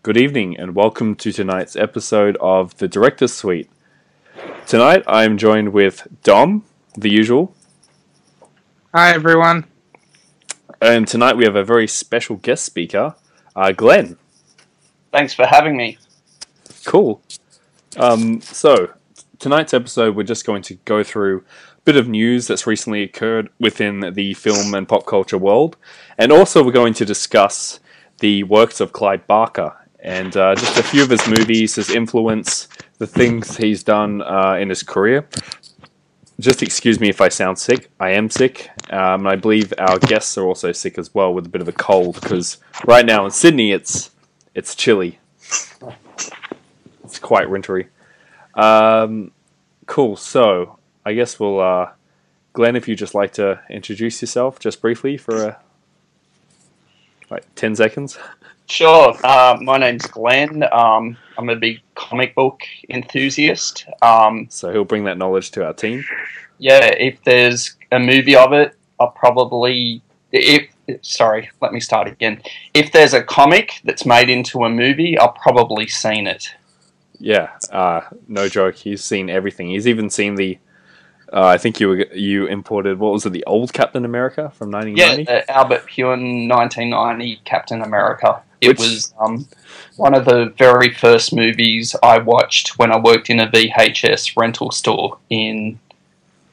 Good evening and welcome to tonight's episode of the Director's Suite. Tonight I am joined with Dom, the usual. Hi everyone. And tonight we have a very special guest speaker, Glenn. Thanks for having me. Cool. So, tonight's episode we're just going to go through a bit of news that's recently occurred within the film and pop culture world. And also we're going to discuss the works of Clive Barker and just a few of his movies, his influence, the things he's done in his career. Just excuse me if I sound sick. I am sick. And I believe our guests are also sick as well with a bit of a cold because right now in Sydney it's chilly. It's quite wintry. Cool. So I guess we'll, Glenn, if you'd just like to introduce yourself just briefly for like 10 seconds. Sure. My name's Glenn. I'm a big comic book enthusiast. So he'll bring that knowledge to our team. Yeah, if there's a movie of it, I'll probably... Sorry, let me start again. If there's a comic that's made into a movie, I've probably seen it. Yeah, no joke. He's seen everything. He's even seen the... I think you imported, what was it, the old Captain America from 1990? Yeah, Albert Puin 1990 Captain America. It was one of the very first movies I watched when I worked in a VHS rental store in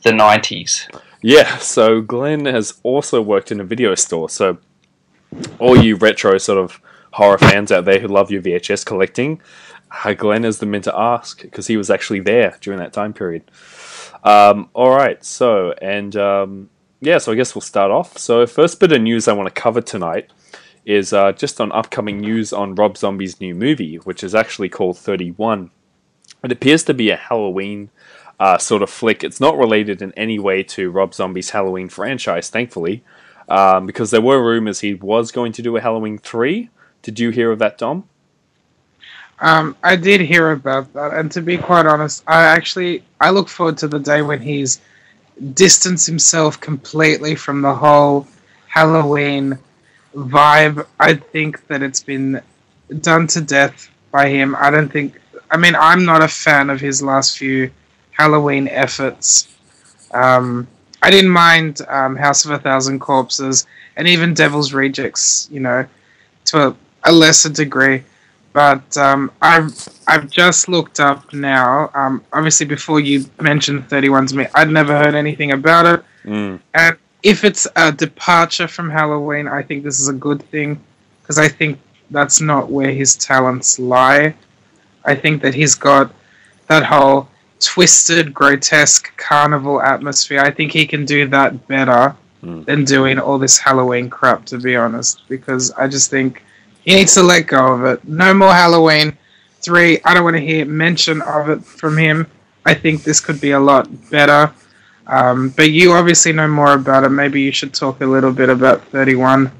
the 90s. Yeah, so Glenn has also worked in a video store, so all you retro sort of horror fans out there who love your VHS collecting, Glenn is the man to ask, because he was actually there during that time period. Alright, so, and yeah, so I guess we'll start off. So first bit of news I want to cover tonight is just on upcoming news on Rob Zombie's new movie, which is actually called 31. It appears to be a Halloween sort of flick. It's not related in any way to Rob Zombie's Halloween franchise, thankfully, because there were rumors he was going to do a Halloween 3. Did you hear of that, Dom? I did hear about that, and to be quite honest, I look forward to the day when he's distanced himself completely from the whole Halloween vibe. I think that it's been done to death by him. I'm not a fan of his last few Halloween efforts. I didn't mind House of a Thousand Corpses and even Devil's Rejects, to a lesser degree. But I've just looked up now. Obviously, before you mentioned 31 to me, I'd never heard anything about it. And if it's a departure from Halloween, I think this is a good thing, because I think that's not where his talents lie. I think that he's got that whole twisted, grotesque carnival atmosphere. I think he can do that better than doing all this Halloween crap, to be honest, because I just think he needs to let go of it. No more Halloween 3. I don't want to hear mention of it from him. I think this could be a lot better. But you obviously know more about it. Maybe you should talk a little bit about 31.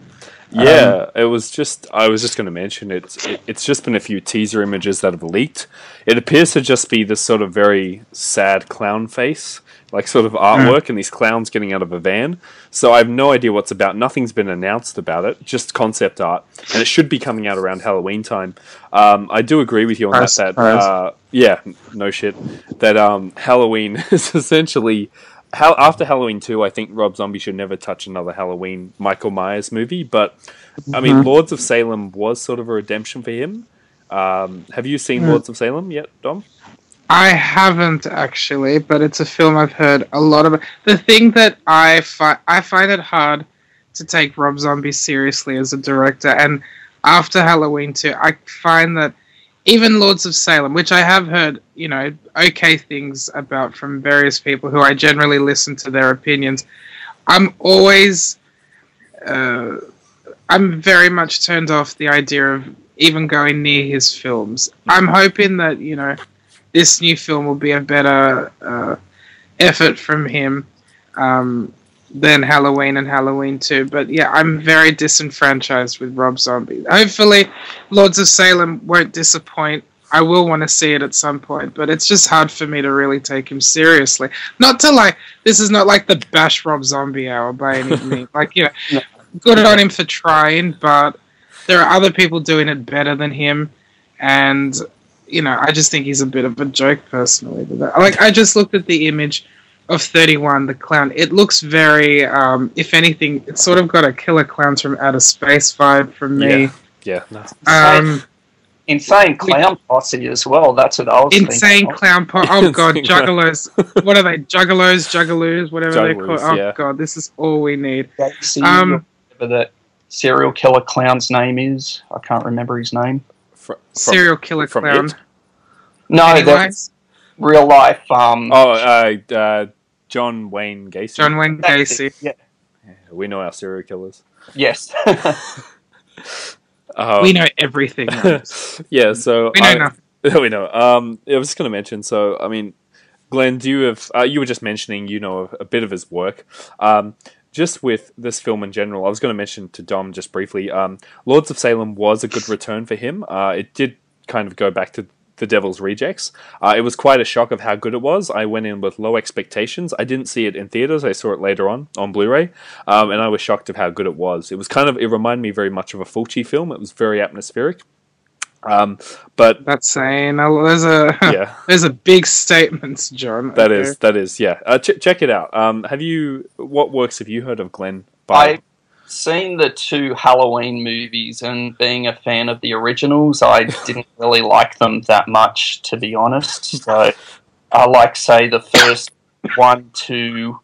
Yeah, I was just going to mention it's just been a few teaser images that have leaked. It appears to just be this sort of very sad clown face, like sort of artwork, and these clowns getting out of a van. So I have no idea what's about. Nothing's been announced about it, just concept art, and it should be coming out around Halloween time. I do agree with you on that. Yeah, no shit. That Halloween is essentially... After Halloween 2, I think Rob Zombie should never touch another Halloween Michael Myers movie, but, I mean, Lords of Salem was sort of a redemption for him. Have you seen Lords of Salem yet, Dom? I haven't, actually, but it's a film I've heard a lot about. The thing that I find it hard to take Rob Zombie seriously as a director, and after Halloween 2, I find that even Lords of Salem, which I have heard, okay things about from various people who I generally listen to their opinions, I'm very much turned off the idea of even going near his films. I'm hoping that, this new film will be a better effort from him than Halloween and Halloween 2. But yeah, I'm very disenfranchised with Rob Zombie. Hopefully, Lords of Salem won't disappoint. I will want to see it at some point, but it's just hard for me to really take him seriously. This is not like the Bash Rob Zombie hour by any means. Good on him for trying, but there are other people doing it better than him. and I just think he's a bit of a joke personally. Like, I just looked at the image of 31, the clown. It looks very, if anything, it's sort of got a Killer Clowns from Outer Space vibe from me. Yeah. No. Insane clown posse as well. That's what I was thinking. Insane clown posse. Oh god, juggalos. What are they? Juggalos, whatever they're called. Oh god, this is all we need. Whatever that serial killer clown's name is, I can't remember his name. Serial killer clown. No, that's real life. John Wayne Gacy. John Wayne Gacy. Yeah, we know our serial killers. Yes. We know everything. Yeah, so we know nothing. We know. I was just going to mention. So, I mean, Glenn, do you have? You were just mentioning, a bit of his work. Just with this film in general, I was going to mention to Dom just briefly. Lords of Salem was a good return for him. It did kind of go back to The Devil's Rejects. It was quite a shock of how good it was. I went in with low expectations. I didn't see it in theaters. I saw it later on Blu Ray, and I was shocked of how good it was. It was it reminded me very much of a Fulci film. It was very atmospheric. But that's saying there's a big statement, John. That is, yeah. Check it out. What works have you heard of, Glenn? I've seen the 2 Halloween movies, and being a fan of the originals, I didn't really like them that much, to be honest. So I like, say, the first 1, 2,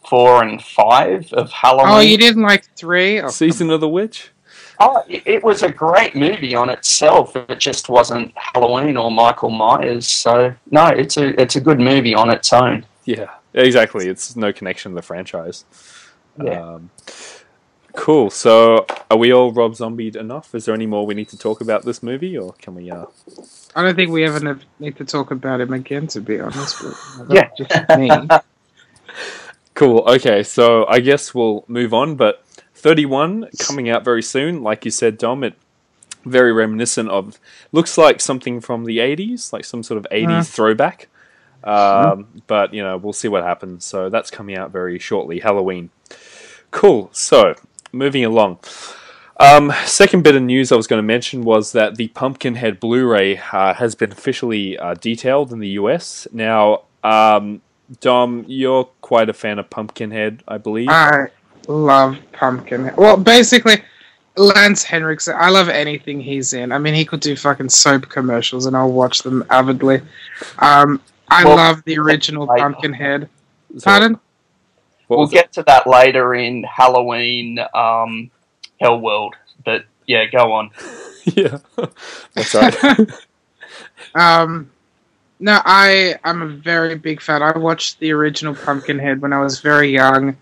4, and 5 of Halloween. Oh, you didn't like 3? Oh, Season of the Witch? Oh, it was a great movie on itself. It just wasn't Halloween or Michael Myers. So no, it's a good movie on its own. Yeah, exactly. It's no connection to the franchise. Yeah. Cool. So, are we all Rob Zombied enough? Is there any more we need to talk about this movie, or can we? I don't think we ever need to talk about him again, to be honest. But yeah. Just me. Cool. Okay, so I guess we'll move on. But 31 coming out very soon, like you said, Dom. It very reminiscent of, looks like something from the 80s, like some sort of 80s throwback. But we'll see what happens. So that's coming out very shortly, Halloween. Cool. So moving along. Second bit of news I was going to mention was that the Pumpkinhead Blu Ray has been officially detailed in the US. Now, Dom, you're quite a fan of Pumpkinhead, I believe. I love Pumpkinhead. Well, basically, Lance Henriksen, I love anything he's in. I mean, he could do fucking soap commercials and I'll watch them avidly. I love the original Pumpkinhead. Pardon? We'll get to that later in Halloween Hell World, but yeah, go on. Yeah, that's right. No, I'm a very big fan. I watched the original Pumpkinhead when I was very young,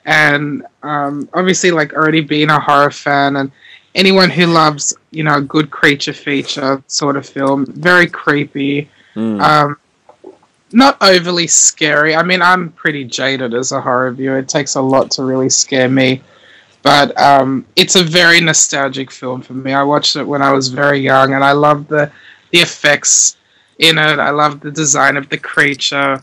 and obviously, like, already being a horror fan, and anyone who loves, a good creature feature sort of film, very creepy, not overly scary. I mean, I'm pretty jaded as a horror viewer. It takes a lot to really scare me, but it's a very nostalgic film for me. I watched it when I was very young, and I love the effects in it. I love the design of the creature.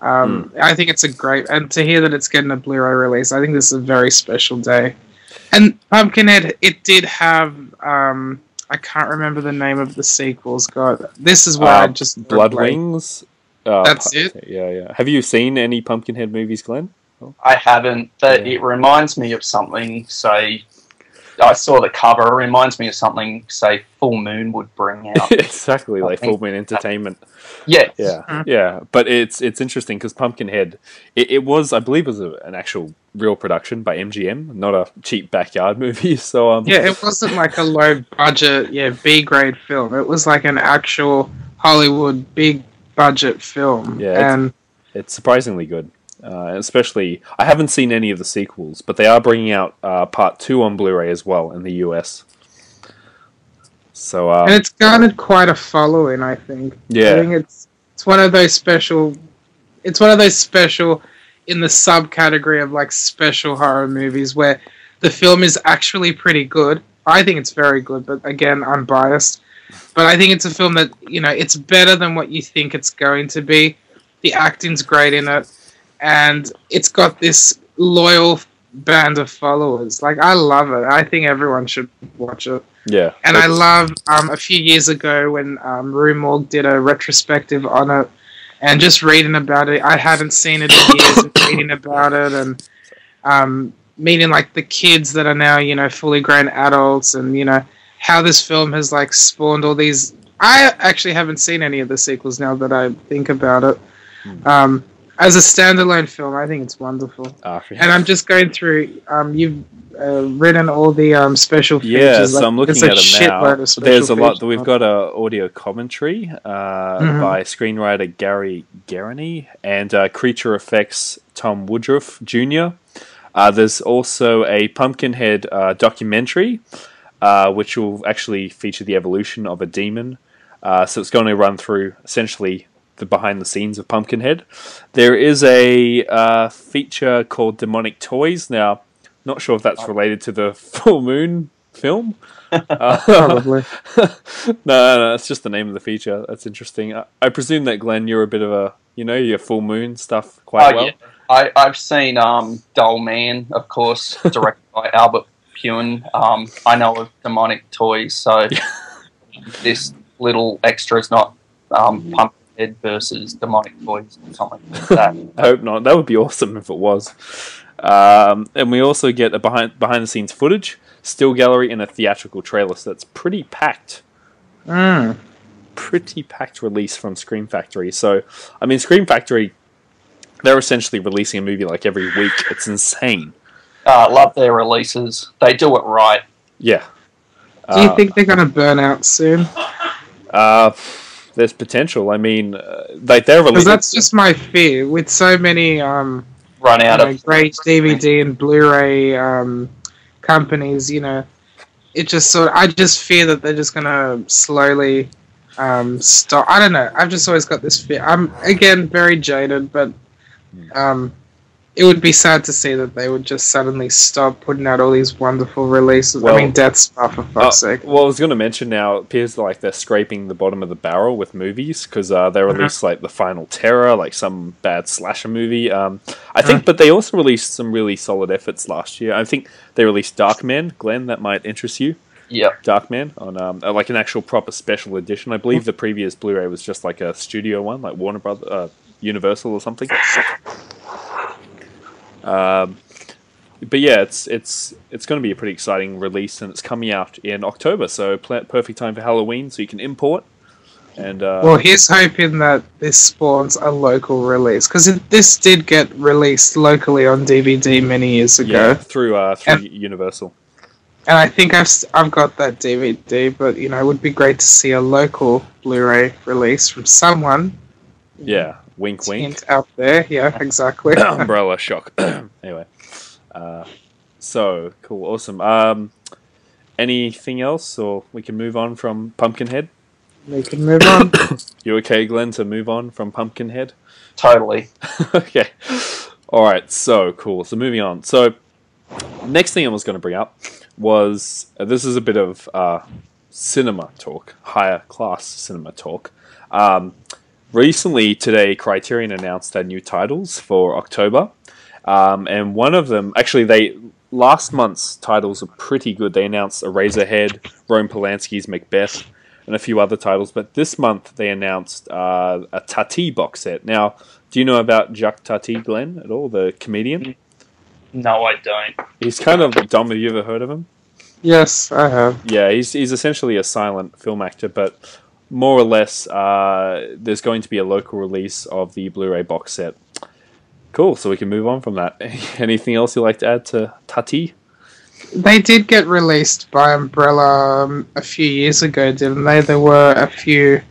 I think it's a great, and to hear that it's getting a Blu-ray release, I think this is a very special day. And Pumpkinhead, it did have, I can't remember the name of the sequels. God, this is where I just Blood Wings. That's it. Yeah. Have you seen any Pumpkinhead movies, Glenn? I haven't, but it reminds me of something. Say, I saw the cover. It reminds me of something, say, Full Moon would bring out. Exactly, like Full Moon Entertainment. Yes. Yeah. But it's interesting because Pumpkinhead, it was, I believe, an actual real production by MGM, not a cheap backyard movie. So it wasn't like a low budget, B grade film. It was like an actual Hollywood big budget film. Yeah, and it's surprisingly good. Especially, I haven't seen any of the sequels, but they are bringing out part 2 on Blu-ray as well in the US. So, and it's garnered quite a following, I think. Yeah, I think it's one of those special. It's one of those special in the subcategory of like special horror movies where the film is actually pretty good. I think it's very good, but again, I'm biased. But I think it's a film that it's better than what you think it's going to be. The acting's great in it. And it's got this loyal band of followers. Like, I love it. I think everyone should watch it. Yeah. And I love a few years ago when Rue Morgue did a retrospective on it, and just reading about it. I hadn't seen it in years, and reading about it, and meeting like the kids that are now, you know, fully grown adults, and you know how this film has like spawned all these. I actually haven't seen any of the sequels now that I think about it. As a standalone film, I think it's wonderful. And I'm just going through. You've written all the special features. Yeah, so I'm looking at them now. There's a lot. We've got a audio commentary by screenwriter Gary Guerini and creature effects Tom Woodruff Jr. There's also a Pumpkinhead documentary, which will actually feature the evolution of a demon. So it's going to run through essentially the behind the scenes of Pumpkinhead. There is a feature called Demonic Toys. Now, not sure if that's related to the Full Moon film. Probably. No, it's just the name of the feature. That's interesting. I presume that, Glenn, you're a bit of a, you know, your Full Moon stuff quite well. Yeah. I've seen Dull Man, of course, directed by Albert Puen. I know of Demonic Toys, so this little extra is not Pumpkinhead versus Demonic Toys or something like that. I hope not. That would be awesome if it was. And we also get a behind the scenes footage, still gallery, and a theatrical trailer. So that's pretty packed. Pretty packed release from Scream Factory. So, I mean, Scream Factory, they're essentially releasing a movie like every week. It's insane. Love their releases. They do it right. Yeah. Do you think they're going to burn out soon? There's potential. I mean, like they're releasing. Because that's just my fear with so many run out of great DVD and Blu-ray companies. You know, it just I just fear that they're just going to slowly stop. I don't know. I've just always got this fear. I'm again very jaded, but it would be sad to see that they would just suddenly stop putting out all these wonderful releases. Well, I mean, Death Star, for fuck's sake. Well, I was going to mention now, it appears like they're scraping the bottom of the barrel with movies, because they released like The Final Terror, like some bad slasher movie. I think, but they also released some really solid efforts last year. I think they released Darkman. Glenn, that might interest you. Yeah, Darkman on like an actual proper special edition. I believe the previous Blu-ray was just like a studio one, like Warner Brothers, Universal or something. But yeah, it's going to be a pretty exciting release, and it's coming out in October, so perfect time for Halloween, so you can import. And well, here's hoping that this spawns a local release, because this did get released locally on DVD many years ago. Yeah, through Universal. And I think I've got that DVD, but you know, it would be great to see a local Blu-ray release from someone. Yeah, wink, wink. Hint out there, yeah, exactly. Umbrella shock. Anyway, so cool, awesome. Anything else, or we can move on from Pumpkinhead? We can move on. You okay, Glenn, to move on from Pumpkinhead? Totally. Okay. All right. So cool. So moving on. So next thing I was going to bring up was this is a bit of cinema talk, higher class cinema talk. Recently, today, Criterion announced their new titles for October, and one of them, actually, last month's titles are pretty good. They announced Eraserhead, Roman Polanski's Macbeth, and a few other titles. But this month, they announced a Tati box set. Now, do you know about Jacques Tati, Glenn, at all, the comedian? No, I don't. He's kind of dumb. Have you ever heard of him? Yes, I have. Yeah, he's essentially a silent film actor, but more or less, there's going to be a local release of the Blu-ray box set. Cool, so we can move on from that. Anything else you'd like to add to Tati? They did get released by Umbrella a few years ago, didn't they? There were the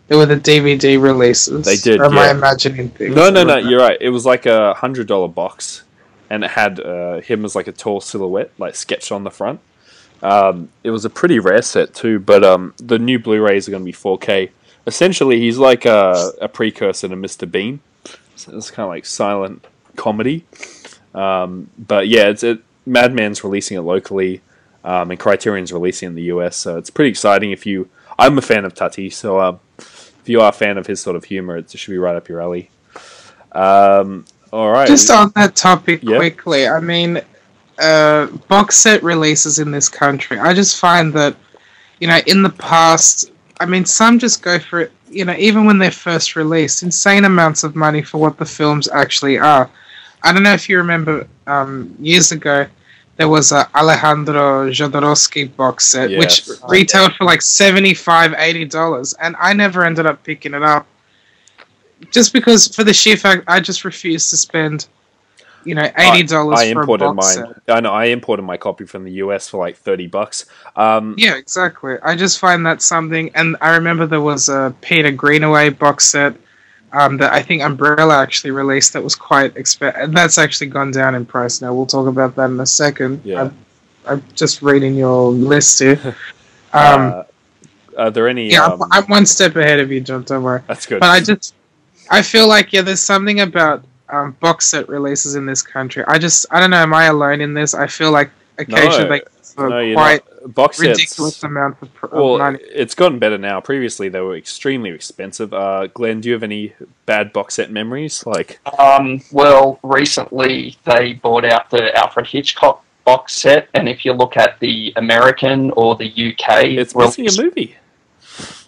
DVD releases. They did, Or am I imagining things? No, you're right. It was like a $100 box, and it had him as like a tall silhouette, like sketched on the front. It was a pretty rare set too, but the new Blu-rays are going to be 4K. Essentially, he's like a precursor to Mr. Bean. So it's kind of like silent comedy. But yeah, Madman's releasing it locally, and Criterion's releasing it in the US. So it's pretty exciting. I'm a fan of Tati, so if you are a fan of his sort of humor, it should be right up your alley. All right. Just on that topic quickly, I mean, box set releases in this country, I just find that in the past, I mean, some just go for it, even when they're first released, insane amounts of money for what the films actually are. I don't know if you remember, years ago, there was a Alejandro Jodorowsky box set, which retailed for like $75, $80, and I never ended up picking it up. Just because, for the sheer fact, I just refused to spend, $80 for a box set. I know, I imported my copy from the US for like $30. Yeah, exactly. I just find that something, and I remember there was a Peter Greenaway box set that I think Umbrella actually released that was quite expensive. And that's actually gone down in price now. We'll talk about that in a second. Yeah. I'm just reading your list here. Are there any... Yeah, I'm one step ahead of you, John, don't worry. That's good. But I feel like, there's something about box set releases in this country. I don't know, am I alone in this? I feel like occasionally quite box ridiculous sets, amount of money. It's gotten better now. Previously, they were extremely expensive. Glenn, do you have any bad box set memories? Well, recently they bought out the Alfred Hitchcock box set, and if you look at the American or the UK... It's missing a movie.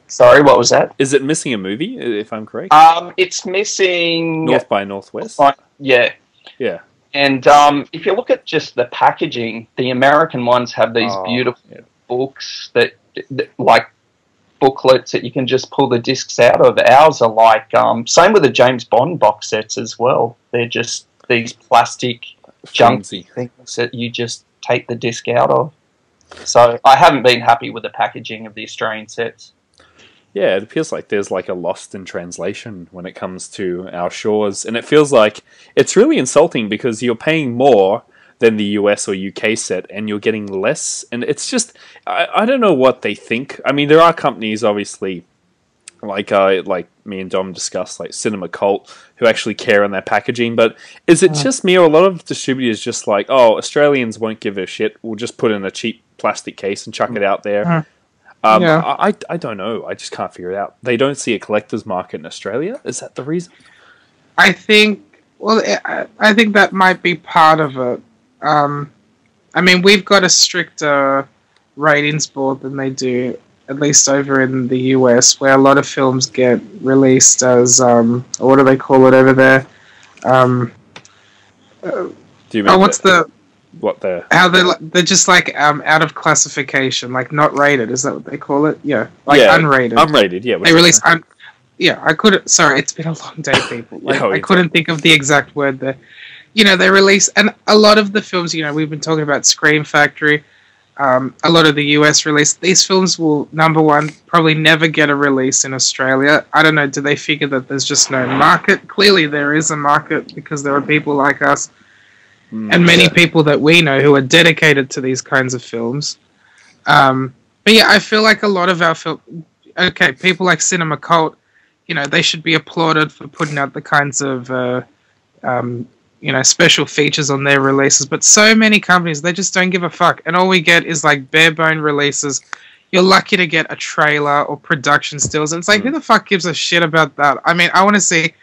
Sorry, what was that? Is it missing a movie, if I'm correct? It's missing... North by Northwest? Yeah. Yeah. And if you look at just the packaging, the American ones have these beautiful books that like booklets that you can just pull the discs out of. Ours are like, same with the James Bond box sets as well. They're just these plastic junky things that you just take the disc out of. So I haven't been happy with the packaging of the Australian sets. Yeah, it feels like there's like a lost in translation when it comes to our shores. And it feels like it's really insulting because you're paying more than the US or UK set and you're getting less. And it's just, I don't know what they think. I mean, there are companies, obviously, like me and Dom discussed, like Cinema Cult, who actually care on their packaging. But is it just me, or a lot of distributors just like, oh, Australians won't give a shit. We'll just put in a cheap plastic case and chuck it out there. I don't know. I just can't figure it out. They don't see a collector's market in Australia? Is that the reason? I think that might be part of it. I mean, we've got a stricter ratings board than they do, at least over in the US, where a lot of films get released as, what do they call it over there? Do you remember how they're just like out of classification, like not rated? Is that what they call it? Yeah, unrated. Unrated, yeah. They release. I couldn't. Sorry, it's been a long day, people. I couldn't think of the exact word there. They release, and a lot of the films. We've been talking about Scream Factory. A lot of the US release. These films will, number one, probably never get a release in Australia. I don't know. Do they figure that there's just no market? Clearly, there is a market because there are people like us. And many people that we know who are dedicated to these kinds of films. But yeah, I feel like a lot of our people like Cinema Cult, they should be applauded for putting out the kinds of, special features on their releases. But so many companies, they just don't give a fuck. And all we get is like bare bone releases. You're lucky to get a trailer or production stills. And it's like, who the fuck gives a shit about that? I mean, I want to see...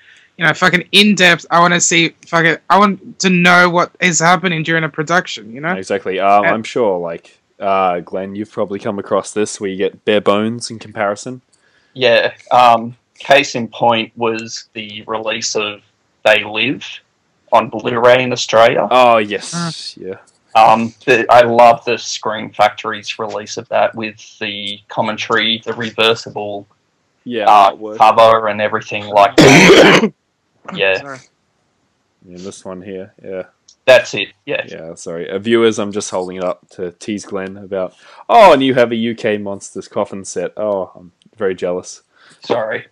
fucking in-depth, I want to see, I want to know what is happening during a production, Exactly. I'm sure, Glenn, you've probably come across this, where you get bare bones in comparison. Yeah. Case in point was the release of They Live on Blu Ray in Australia. Oh, yes. Yeah. I love the Scream Factory's release of that with the commentary, the reversible cover and everything like that. Yeah. Sorry. Yeah, this one here, yeah. That's it, yeah. Yeah, sorry. Viewers, I'm just holding it up to tease Glenn about, and you have a UK Monsters coffin set. Oh, I'm very jealous. Sorry.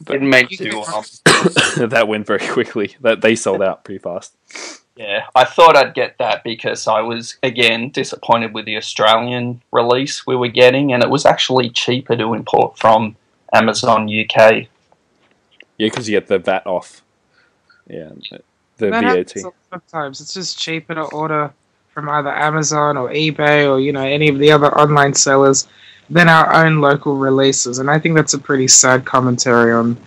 Didn't mean to. That went very quickly. They sold out pretty fast. Yeah, I thought I'd get that because I was, again, disappointed with the Australian release we were getting, and it was actually cheaper to import from Amazon UK. Yeah, because you get the VAT off. Yeah, the VAT. Sometimes it's just cheaper to order from either Amazon or eBay or any of the other online sellers than our own local releases, and I think that's a pretty sad commentary on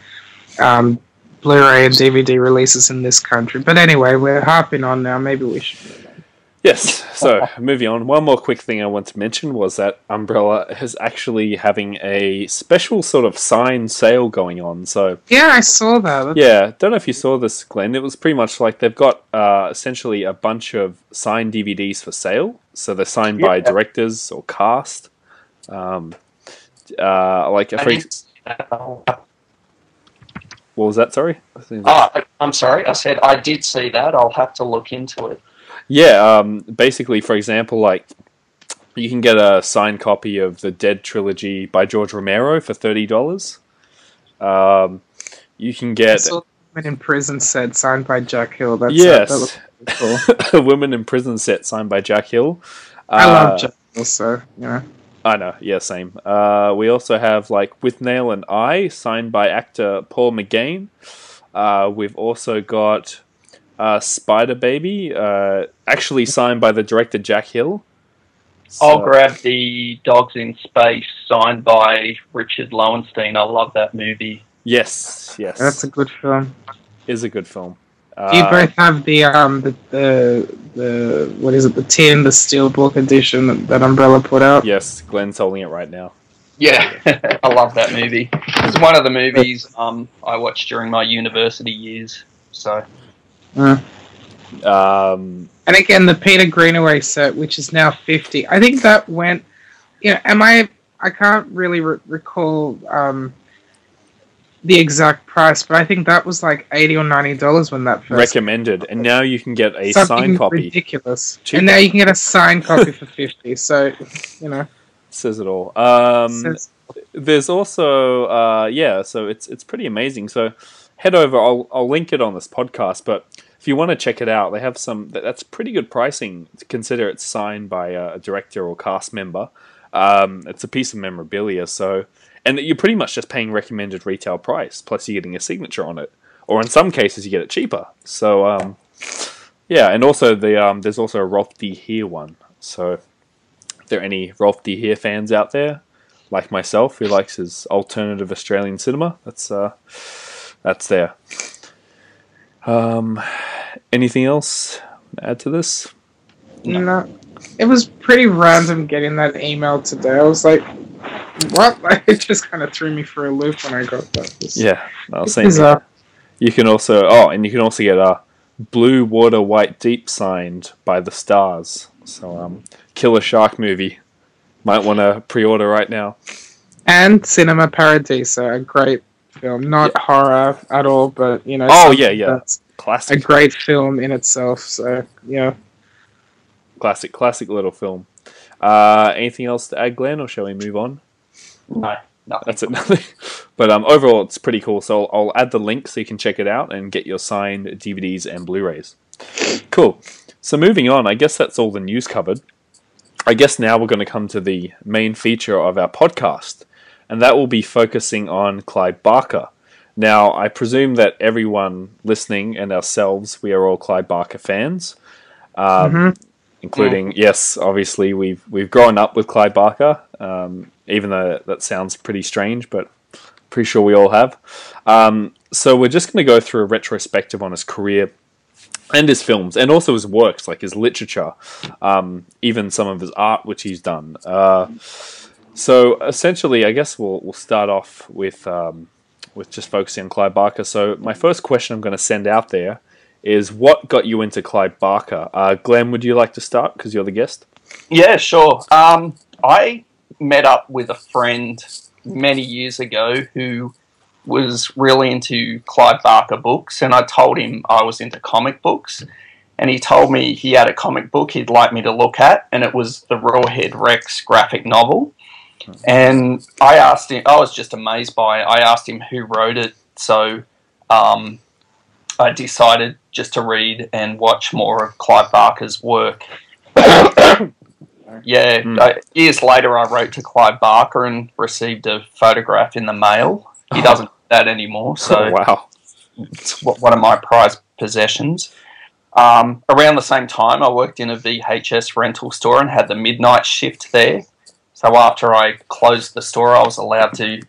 Blu-ray and DVD releases in this country. But anyway, we're harping on now. Maybe we should. Yes, so moving on. One more quick thing I want to mention was that Umbrella is actually having a special sort of sign sale going on. So Yeah, I saw that. yeah, don't know if you saw this, Glenn. It was pretty much like they've got essentially a bunch of signed DVDs for sale. So they're signed by directors or cast. Like what was that? Sorry. I'm sorry. I said I did see that. I'll have to look into it. Yeah, basically, for example, like you can get a signed copy of the Dead trilogy by George Romero for $30. You can get I saw the Women in Prison set signed by Jack Hill. That yes, looks cool. a Women in Prison set signed by Jack Hill. I love Jack Hill, so yeah. I know, yeah, same. We also have like With Nail and I signed by actor Paul McGain. We've also got Spider Baby, actually signed by the director Jack Hill. So, I'll grab the Dogs in Space, signed by Richard Lowenstein. I love that movie. Yes. That's a good film. Is a good film. Do you both have the what is it, the tin, the steelbook edition that Umbrella put out? Yes, Glenn's holding it right now. Yeah, I love that movie. It's one of the movies I watched during my university years. So. And again, the Peter Greenaway set, which is now $50. I think that went. I can't really recall the exact price, but I think that was like $80 or $90 when that first recommended, and now you can get a something signed copy. Ridiculous, Cheaper. And now you can get a signed copy for $50. So says it all. There's also so it's pretty amazing. So head over. I'll link it on this podcast, but if you want to check it out, they have some. That's pretty good pricing to consider it's signed by a director or cast member. It's a piece of memorabilia, and you're pretty much just paying recommended retail price, plus you're getting a signature on it, or in some cases you get it cheaper. So and also there's also a Rolf D. Heer one. So if there are any Rolf D. Heer fans out there, like myself, who likes his alternative Australian cinema, that's there. Anything else to add to this? No. It was pretty random getting that email today. I was like, what? It just kind of threw me for a loop when I got that. Yeah, I'll say you can also get a Blue Water White Deep signed by the Stars. So Killer Shark movie. Might want to pre-order right now. And Cinema Paradiso, a great film. Not horror at all, but classic. A great film in itself. So yeah. Classic little film. Anything else to add, Glenn, or shall we move on? No, nothing. That's it, nothing. But overall, it's pretty cool. So I'll add the link so you can check it out and get your signed DVDs and Blu-rays. Cool. So moving on, I guess that's all the news covered. I guess now we're going to come to the main feature of our podcast, and that will be focusing on Clive Barker. Now, I presume that everyone listening and ourselves, we are all Clive Barker fans. Including, yes, obviously we've grown up with Clive Barker, even though that sounds pretty strange, but pretty sure we all have. So we're just going to go through a retrospective on his career and his films, and also his works, like his literature, even some of his art, which he's done. So essentially, I guess we'll start off with just focusing on Clive Barker. So my first question I'm going to send out there is, what got you into Clive Barker? Glenn, would you like to start, because you're the guest? Yeah, sure. I met up with a friend many years ago who was really into Clive Barker books, and I told him I was into comic books, and he told me he had a comic book he'd like me to look at, and it was the Rawhead Rex graphic novel. And I asked him, I was just amazed by it. I asked him who wrote it, so I decided just to read and watch more of Clive Barker's work. Years later, I wrote to Clive Barker and received a photograph in the mail. He doesn't do that anymore, so wow. It's one of my prized possessions. Around the same time, I worked in a VHS rental store and had the midnight shift there. So after I closed the store, I was allowed to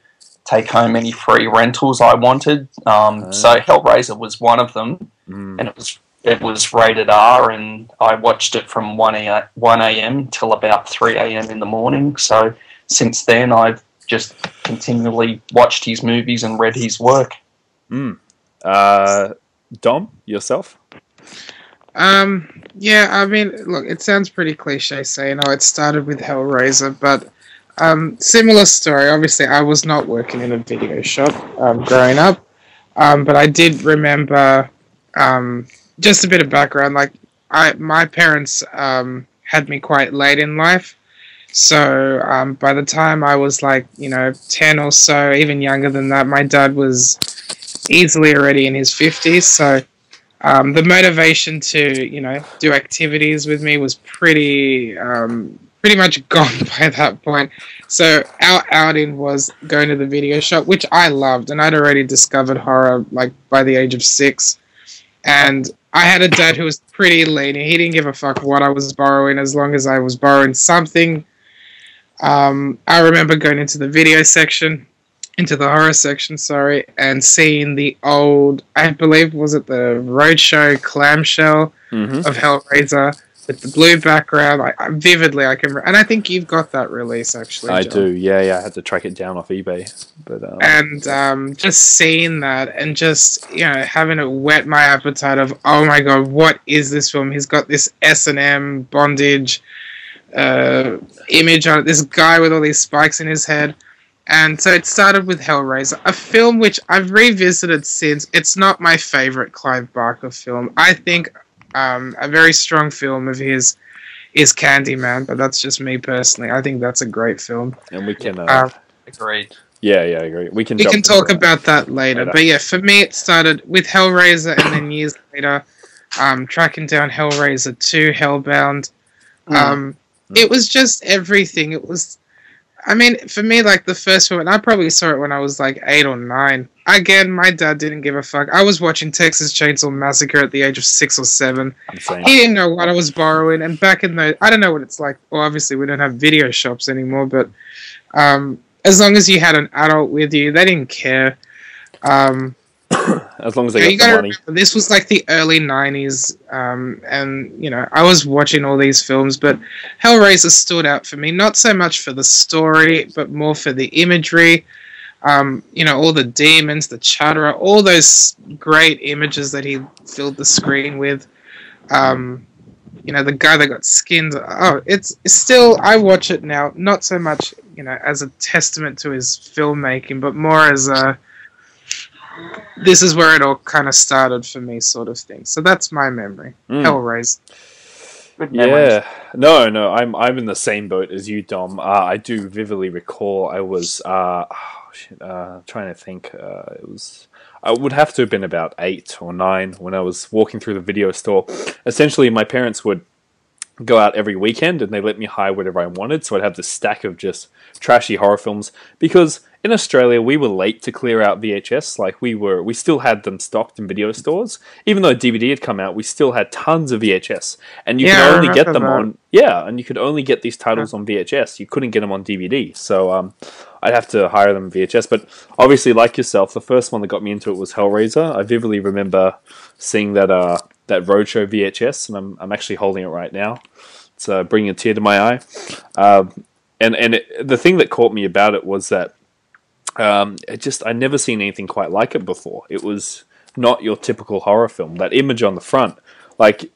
take home any free rentals I wanted. So Hellraiser was one of them, and it was it was rated R, and I watched it from 1 a.m. till about 3 a.m. in the morning. So since then, I've just continually watched his movies and read his work. Dom, yourself? Yeah, I mean, look, it sounds pretty cliche saying, oh, it started with Hellraiser, but similar story. Obviously, I was not working in a video shop growing up, but I did remember just a bit of background. Like, my parents had me quite late in life, so by the time I was like, 10 or so, even younger than that, my dad was easily already in his 50s, so the motivation to, do activities with me was pretty much gone by that point. So our outing was going to the video shop, which I loved, and I'd already discovered horror like by the age of 6. And I had a dad who was pretty lenient. He didn't give a fuck what I was borrowing as long as I was borrowing something. I remember going into the horror section, sorry, and seeing the old, I believe, was it the Roadshow clamshell of Hellraiser with the blue background. I vividly, I can, and I think you've got that release actually. I John. do, yeah. I had to track it down off eBay, but and just seeing that and just having it whet my appetite of, oh my god, what is this film? He's got this S&M bondage image on it. This guy with all these spikes in his head. And so it started with Hellraiser, a film which I've revisited since. It's not my favorite Clive Barker film. I think a very strong film of his is Candyman, but that's just me personally. I think that's a great film. And we can... Agreed. Yeah, I agree. We can talk about that later. But yeah, for me it started with Hellraiser, and then years later, tracking down Hellraiser 2, Hellbound. It was just everything. It was... I mean, for me, like, the first one, I probably saw it when I was, like, 8 or 9. Again, my dad didn't give a fuck. I was watching Texas Chainsaw Massacre at the age of 6 or 7. He didn't know what I was borrowing, and back in the... I don't know what it's like. Well, obviously, we don't have video shops anymore, but as long as you had an adult with you, they didn't care. As long as they got the money. Remember, this was like the early 90s, and I was watching all these films, but Hellraiser stood out for me, not so much for the story, but more for the imagery, all the demons, the chadra, all those great images that he filled the screen with. The guy that got skinned, it's still, I watch it now, not so much, as a testament to his filmmaking, but more as a this is where it all kind of started for me, sort of thing. So that's my memory. Hellraiser. Yeah. No, I'm in the same boat as you, Dom. I do vividly recall I was trying to think. I would have to have been about 8 or 9 when I was walking through the video store. Essentially, my parents would go out every weekend and they let me hire whatever I wanted, so I'd have this stack of just trashy horror films, because in Australia we were late to clear out VHS. Like, we still had them stocked in video stores. Even though DVD had come out, we still had tons of VHS, and you could only get them on and you could only get these titles on VHS. You couldn't get them on DVD, so I'd have to hire them VHS. But obviously, like yourself, the first one that got me into it was Hellraiser. I vividly remember seeing that Roadshow VHS, and I'm actually holding it right now. It's bringing a tear to my eye. The thing that caught me about it was that I'd never seen anything quite like it before. It was not your typical horror film. That image on the front, like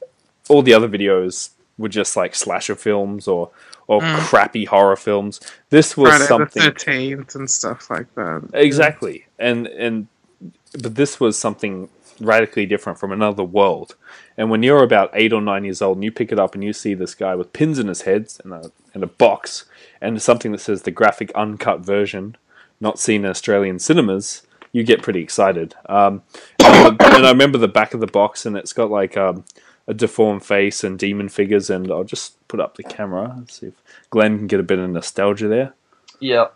all the other videos were just like slasher films or crappy horror films. This was Friday something the 13th and stuff like that. Exactly, but this was something radically different, from another world. And when you're about 8 or 9 years old and you pick it up and you see this guy with pins in his head and a box and something that says the graphic uncut version, not seen in Australian cinemas, you get pretty excited. And I remember the back of the box, and it's got like a deformed face and demon figures, and I'll just put up the camera and see if Glenn can get a bit of nostalgia there. Yeah.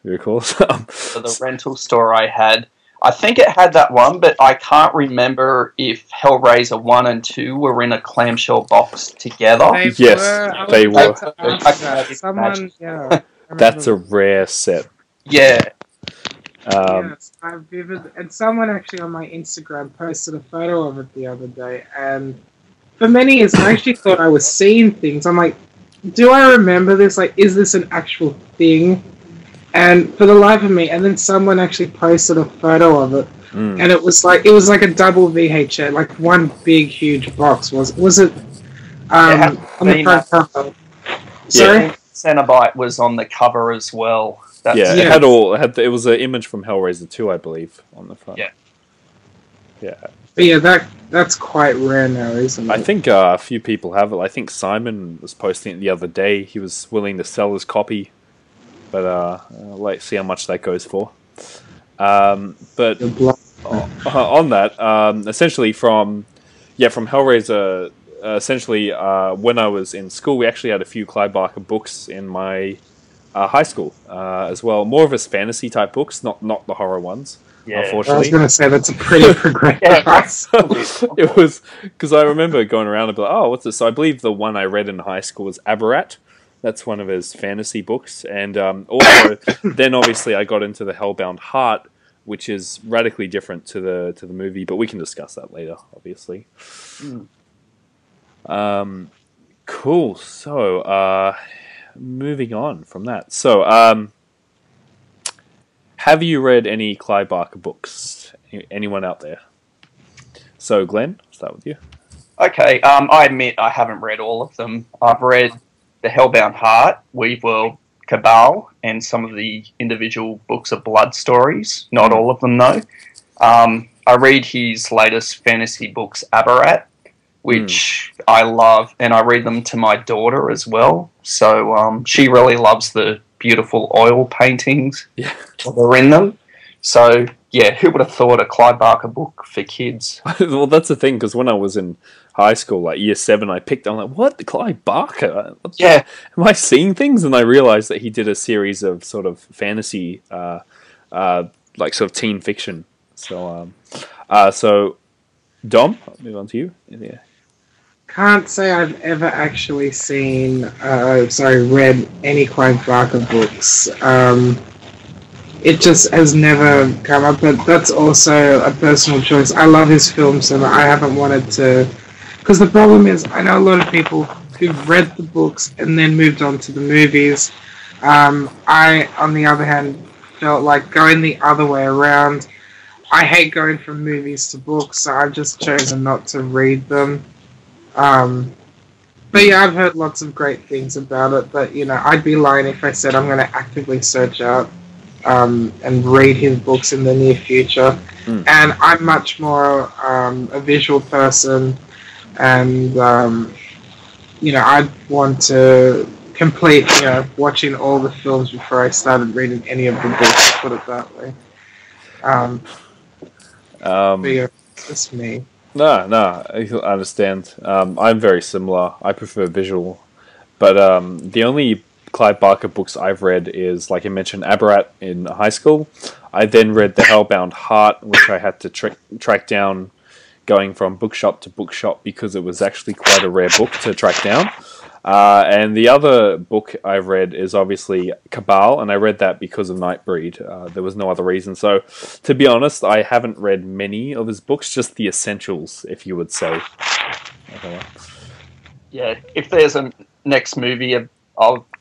Very cool. For the rental store I had, I think it had that one, but I can't remember if Hellraiser 1 and 2 were in a clamshell box together. They were. Someone, That's a rare set. Yeah. Yes, I've vivid, and someone actually on my Instagram posted a photo of it the other day, and for many years I actually thought I was seeing things. I'm like, do I remember this? Like, is this an actual thing? And for the life of me, and then someone actually posted a photo of it, and it was like a double VHS, like one big huge box. Was it? On the front cover. Sorry, Cenobite was on the cover as well. Yeah, it had all. It was an image from Hellraiser 2, I believe, on the front. Yeah. Yeah. But yeah, that's quite rare now, isn't it? I think a few people have it. I think Simon was posting it the other day. He was willing to sell his copy, but let's see how much that goes for. But on that, essentially from Hellraiser, essentially when I was in school, we actually had a few Clive Barker books in my high school as well. More of his fantasy type books, not the horror ones. Yeah. Unfortunately, I was going to say that's a pretty progressive class. It was because I remember going around and be like, "Oh, what's this?" So I believe the one I read in high school was Aberrat. That's one of his fantasy books, and also then obviously I got into the Hellbound Heart, which is radically different to the movie, but we can discuss that later, obviously. Cool. So moving on from that, so have you read any Clive Barker books? Anyone out there? So, Glenn, I'll start with you. Okay, I admit I haven't read all of them. I've read The Hellbound Heart, Weaveworld, Cabal, and some of the individual books of blood stories. Not all of them, though. I read his latest fantasy books, Aberrat, which I love, and I read them to my daughter as well. So she really loves the beautiful oil paintings that are in them. So, yeah, who would have thought a Clive Barker book for kids? Well, that's the thing, because when I was in high school, like year 7, I'm like, what? The Clive Barker? Yeah. Am I seeing things? And I realized that he did a series of sort of fantasy, like sort of teen fiction. So, so Dom, I'll move on to you. Yeah. Can't say I've ever actually read any Clive Barker books. It just has never come up, but that's also a personal choice. I love his films, and I haven't wanted to... Because the problem is, I know a lot of people who've read the books and then moved on to the movies. I, on the other hand, felt like going the other way around. I hate going from movies to books, so I've just chosen not to read them. But yeah, I've heard lots of great things about it, but I'd be lying if I said I'm going to actively search out and read his books in the near future. And I'm much more a visual person, and I'd want to complete watching all the films before I started reading any of the books, to put it that way. But yeah, that's me. No, I understand. I'm very similar. I prefer visual. But the only Clive Barker books I've read is, like I mentioned, Aberrat in high school. I then read The Hellbound Heart, which I had to track down going from bookshop to bookshop because it was actually quite a rare book to track down. And the other book I read is obviously Cabal, and I read that because of Nightbreed. There was no other reason. So, to be honest, I haven't read many of his books, just the essentials, if you would say. Yeah, if there's a next movie,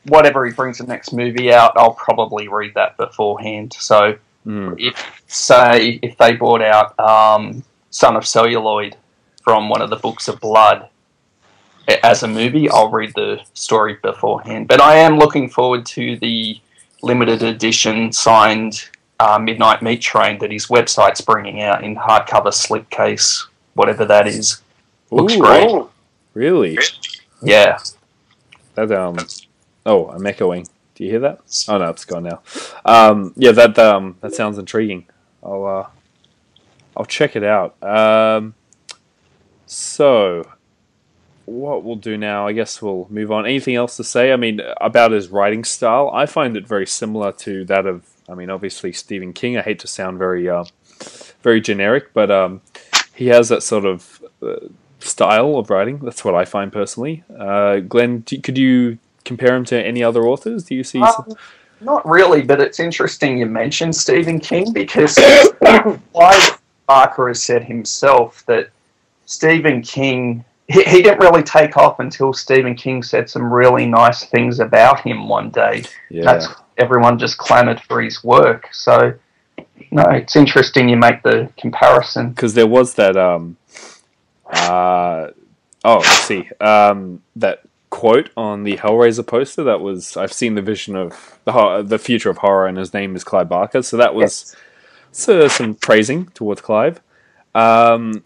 whatever he brings the next movie out, I'll probably read that beforehand. So, if they brought out Son of Celluloid from one of the books of blood as a movie, I'll read the story beforehand. But I am looking forward to the limited edition signed Midnight Meat Train that his website's bringing out in hardcover slipcase, whatever that is. Looks great. Really? Yeah. That oh, I'm echoing. Do you hear that? Oh no, it's gone now. Yeah, that sounds intriguing. I'll check it out. So what we'll do now, I guess we'll move on. Anything else to say? I mean, about his writing style, I find it very similar to that of, obviously Stephen King. I hate to sound very, very generic, but he has that sort of style of writing. That's what I find personally. Glenn, could you compare him to any other authors? Do you see? Not really, but it's interesting you mentioned Stephen King because Clive Barker has said himself that Stephen King, he didn't really take off until Stephen King said some really nice things about him one day. Yeah. Everyone just clamoured for his work. So, no, it's interesting you make the comparison. Because there was that, let's see, that quote on the Hellraiser poster that was, I've seen the vision of the future of horror, and his name is Clive Barker. So that was some praising towards Clive. Well,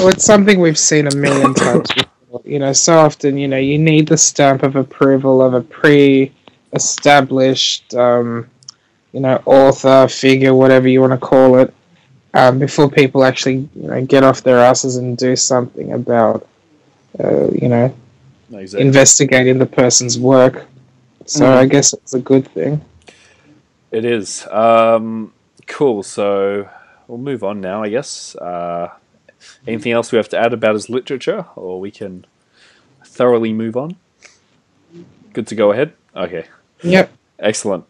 it's something we've seen a million times before. So often, you need the stamp of approval of a pre-established, author, figure, whatever you want to call it, before people actually, get off their asses and do something about, Exactly. investigating the person's work. So I guess it's a good thing. It is. Cool, so we'll move on now, I guess. Anything else we have to add about his literature, or we can thoroughly move on? Good to go ahead? Okay. Yep. Excellent.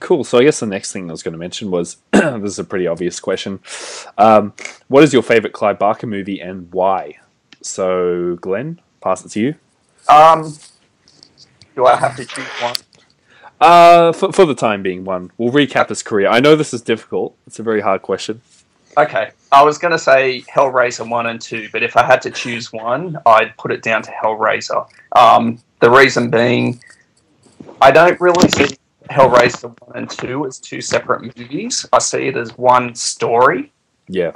Cool, so I guess the next thing I was going to mention was, this is a pretty obvious question. What is your favourite Clive Barker movie and why? So, Glenn, pass it to you. Do I have to choose one? For the time being, one. We'll recap his career. I know this is difficult. It's a very hard question. Okay. I was going to say Hellraiser 1 and 2, but if I had to choose one, I'd put it down to Hellraiser. The reason being, I don't really see Hellraiser 1 and 2 as two separate movies. I see it as one story. Yeah.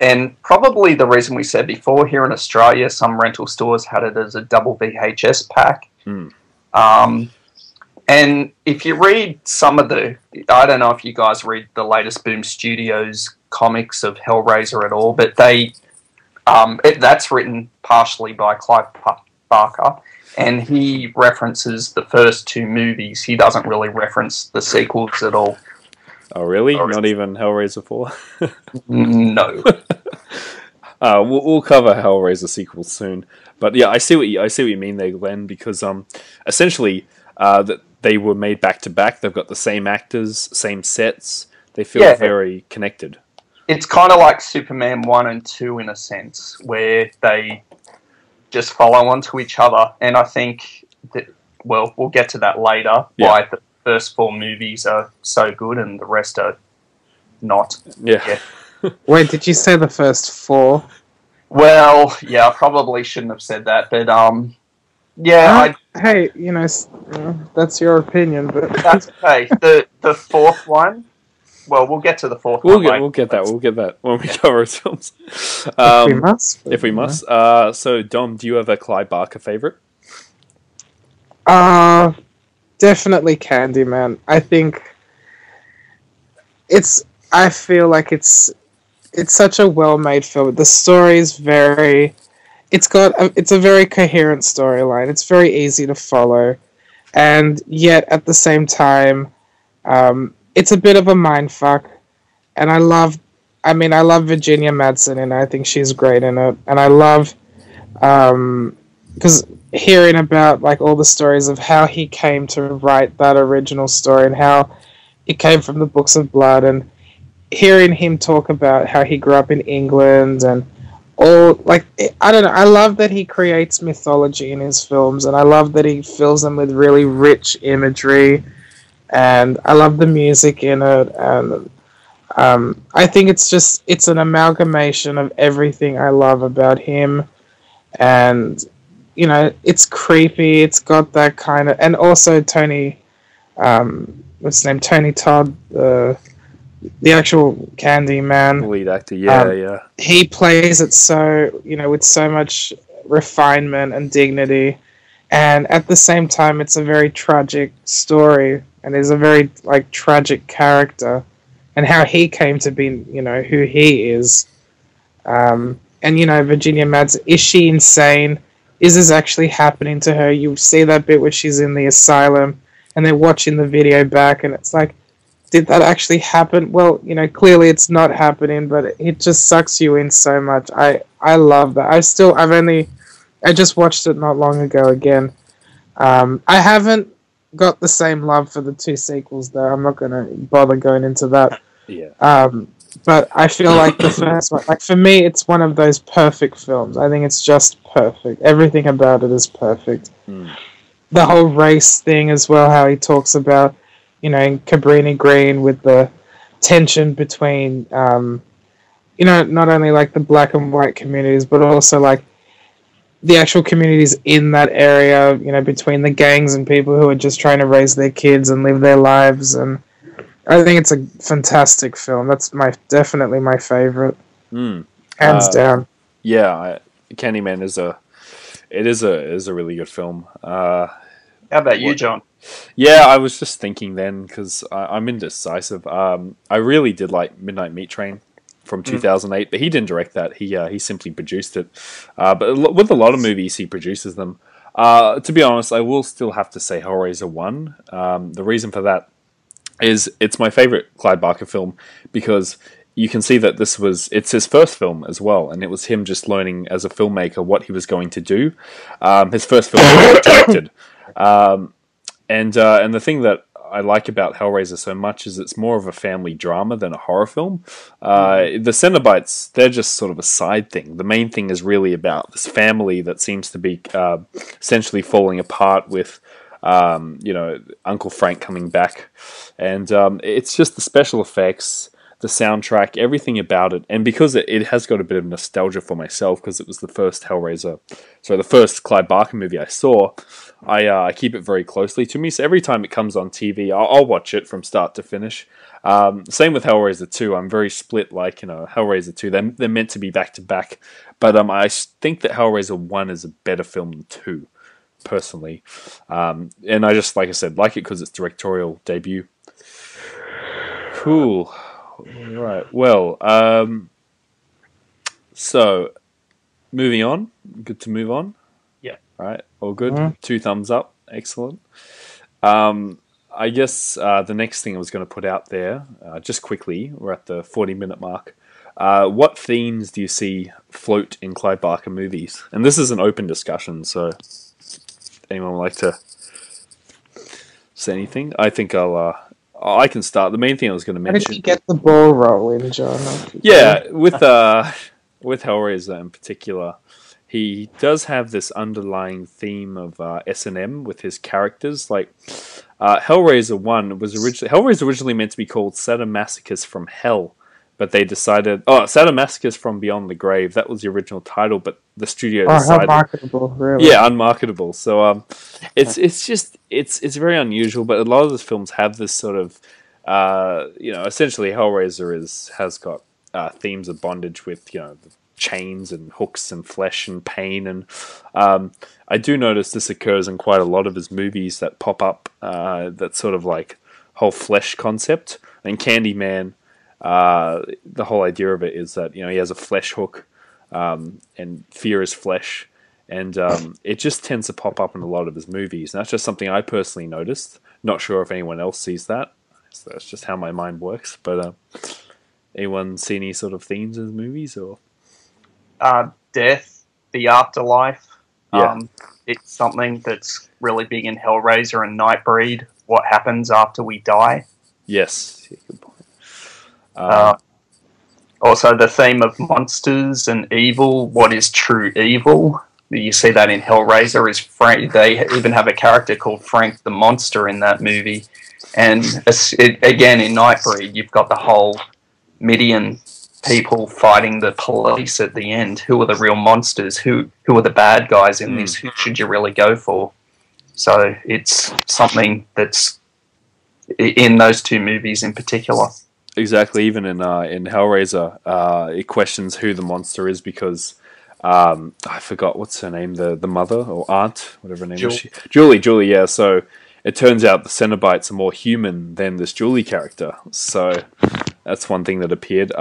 And probably the reason we said before, here in Australia, some rental stores had it as a double VHS pack. And if you read some of I don't know if you guys read the latest Boom Studios comics of Hellraiser at all, but that's written partially by Clive Barker, and he references the first two movies. He doesn't really reference the sequels at all. Oh, really? Not even Hellraiser 4? No. We'll cover Hellraiser sequels soon. But yeah, I see what you mean there, Glenn, because essentially that they were made back to back. They've got the same actors, same sets. They feel very connected. It's kind of like Superman 1 and 2 in a sense, where they just follow onto each other. And I think that, well, we'll get to that later, why the first four movies are so good and the rest are not. Yeah. Wait, did you say the first four? Well, yeah, I probably shouldn't have said that, but hey, that's your opinion, but that's okay. The fourth one. Well, we'll get to the fourth one. We'll get that when we cover films. If we must. So, Dom, do you have a Clive Barker favorite? Definitely Candyman. I think I feel like it's such a well-made film. The story is it's a very coherent storyline. It's very easy to follow, and yet at the same time, it's a bit of a mindfuck. And I love Virginia Madsen, and I think she's great in it. And I love because hearing about like all the stories of how he came to write that original story and how it came from the Books of Blood, and hearing him talk about how he grew up in England and all, like, I don't know, I love that he creates mythology in his films, and I love that he fills them with really rich imagery, and I love the music in it, and I think it's an amalgamation of everything I love about him, and it's creepy, it's got that kind of, and also Tony, what's his name, Tony Todd, the actual Candyman, lead actor, he plays it so, with so much refinement and dignity, and at the same time it's a very tragic story, and is a very like tragic character, and how he came to be, who he is, and Virginia Madsen, is she insane? Is this actually happening to her? You see that bit where she's in the asylum and they're watching the video back, and it's like, did that actually happen? Well, clearly it's not happening, but it just sucks you in so much. I love that. I just watched it not long ago again. I haven't got the same love for the two sequels, though. I'm not going to bother going into that. Yeah. But I feel like the first one, like for me, it's one of those perfect films. I think it's just perfect. Everything about it is perfect. The whole race thing as well, how he talks about, in Cabrini Green with the tension between, not only like the black and white communities, but also like the actual communities in that area, between the gangs and people who are just trying to raise their kids and live their lives. And I think it's a fantastic film. That's definitely my favorite, hands down. Yeah, Candyman is a really good film. How about you, John? Yeah, I was just thinking then because I'm indecisive. I really did like Midnight Meat Train from 2008, but he didn't direct that. He simply produced it. But with a lot of movies, he produces them. To be honest, I will still have to say Hellraiser 1. The reason for that is it's my favorite Clive Barker film because you can see that it's his first film as well, and it was him just learning as a filmmaker what he was going to do. His first film he directed. And the thing that I like about Hellraiser so much is it's more of a family drama than a horror film. The Cenobites, they're just sort of a side thing. The main thing is really about this family that seems to be essentially falling apart with, Uncle Frank coming back. And it's just the special effects, the soundtrack, everything about it. And because it has got a bit of nostalgia for myself, because it was the first the first Clive Barker movie I saw, I keep it very closely to me. So every time it comes on TV, I'll watch it from start to finish. Same with Hellraiser 2. I'm very split, Hellraiser 2. They're meant to be back to back. But I think that Hellraiser 1 is a better film than 2, personally. And I just, like I said, like it because it's directorial debut. Cool. Right. Well, so moving on. Good to move on. Yeah. All right. All good. 2 thumbs up. Excellent. I guess the next thing I was going to put out there, just quickly, we're at the 40-minute mark. What themes do you see float in Clive Barker movies? And this is an open discussion, so anyone would like to say anything? I think I can start. The main thing I was going to mention. How did you get the ball rolling, John? Yeah, with Hellraiser in particular, he does have this underlying theme of S&M with his characters. Like Hellraiser 1 was originally meant to be called Sadomasochist from Hell, but they decided Sadomasochist from Beyond the Grave. That was the original title, but the studio decided unmarketable, really. Yeah, unmarketable. So it's very unusual, but a lot of the films have this sort of essentially Hellraiser has got themes of bondage with the chains and hooks and flesh and pain, and I do notice this occurs in quite a lot of his movies that pop up, that sort of like whole flesh concept. And Candyman, the whole idea of it is that he has a flesh hook, and fear is flesh, and it just tends to pop up in a lot of his movies. And that's just something I personally noticed. Not sure if anyone else sees that. So that's just how my mind works. But anyone see any sort of themes in his movies or? Death, the afterlife. Yeah. It's something that's really big in Hellraiser and Nightbreed. What happens after we die? Yes. Yeah, good point. Also, the theme of monsters and evil. What is true evil? You see that in Hellraiser. Is Frank? They even have a character called Frank the Monster in that movie. And again, in Nightbreed, you've got the whole Midian people fighting the police at the end. Who are the real monsters? Who are the bad guys in this? Who should you really go for? So it's something that's in those 2 movies in particular. Exactly. Even in Hellraiser, it questions who the monster is because I forgot what's her name, the mother or aunt, whatever her name is. Julie. Yeah. So it turns out the Cenobites are more human than this Julie character. So that's one thing that appeared.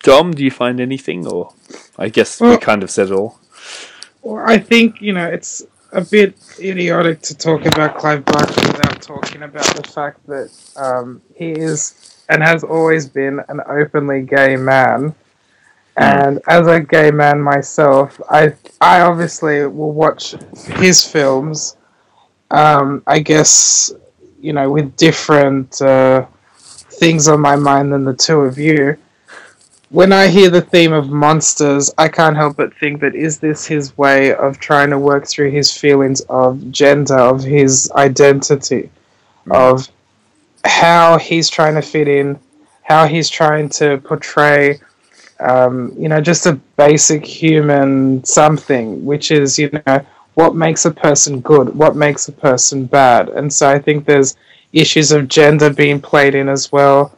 Dom, do you find anything, or I guess we kind of said it all? Well, I think it's a bit idiotic to talk about Clive Barker without talking about the fact that he is and has always been an openly gay man. And as a gay man myself, I obviously will watch his films I guess, with different things on my mind than the two of you. When I hear the theme of monsters, I can't help but think that is this his way of trying to work through his feelings of gender, of his identity, of how he's trying to fit in, how he's trying to portray, just a basic human something, which is, what makes a person good, what makes a person bad. And so I think there's issues of gender being played in as well,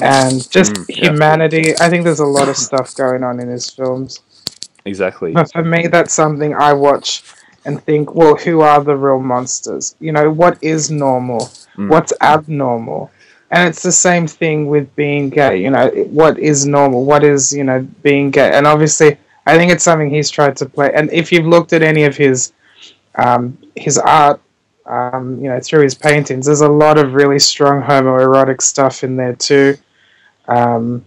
and just humanity. I think there's a lot of stuff going on in his films. Exactly. But for me, that's something I watch and think, well, who are the real monsters? What is normal? What's abnormal? And it's the same thing with being gay. What is normal? What is, being gay? And obviously, I think it's something he's tried to play. And if you've looked at any of his art, through his paintings, there's a lot of really strong homoerotic stuff in there too. I'm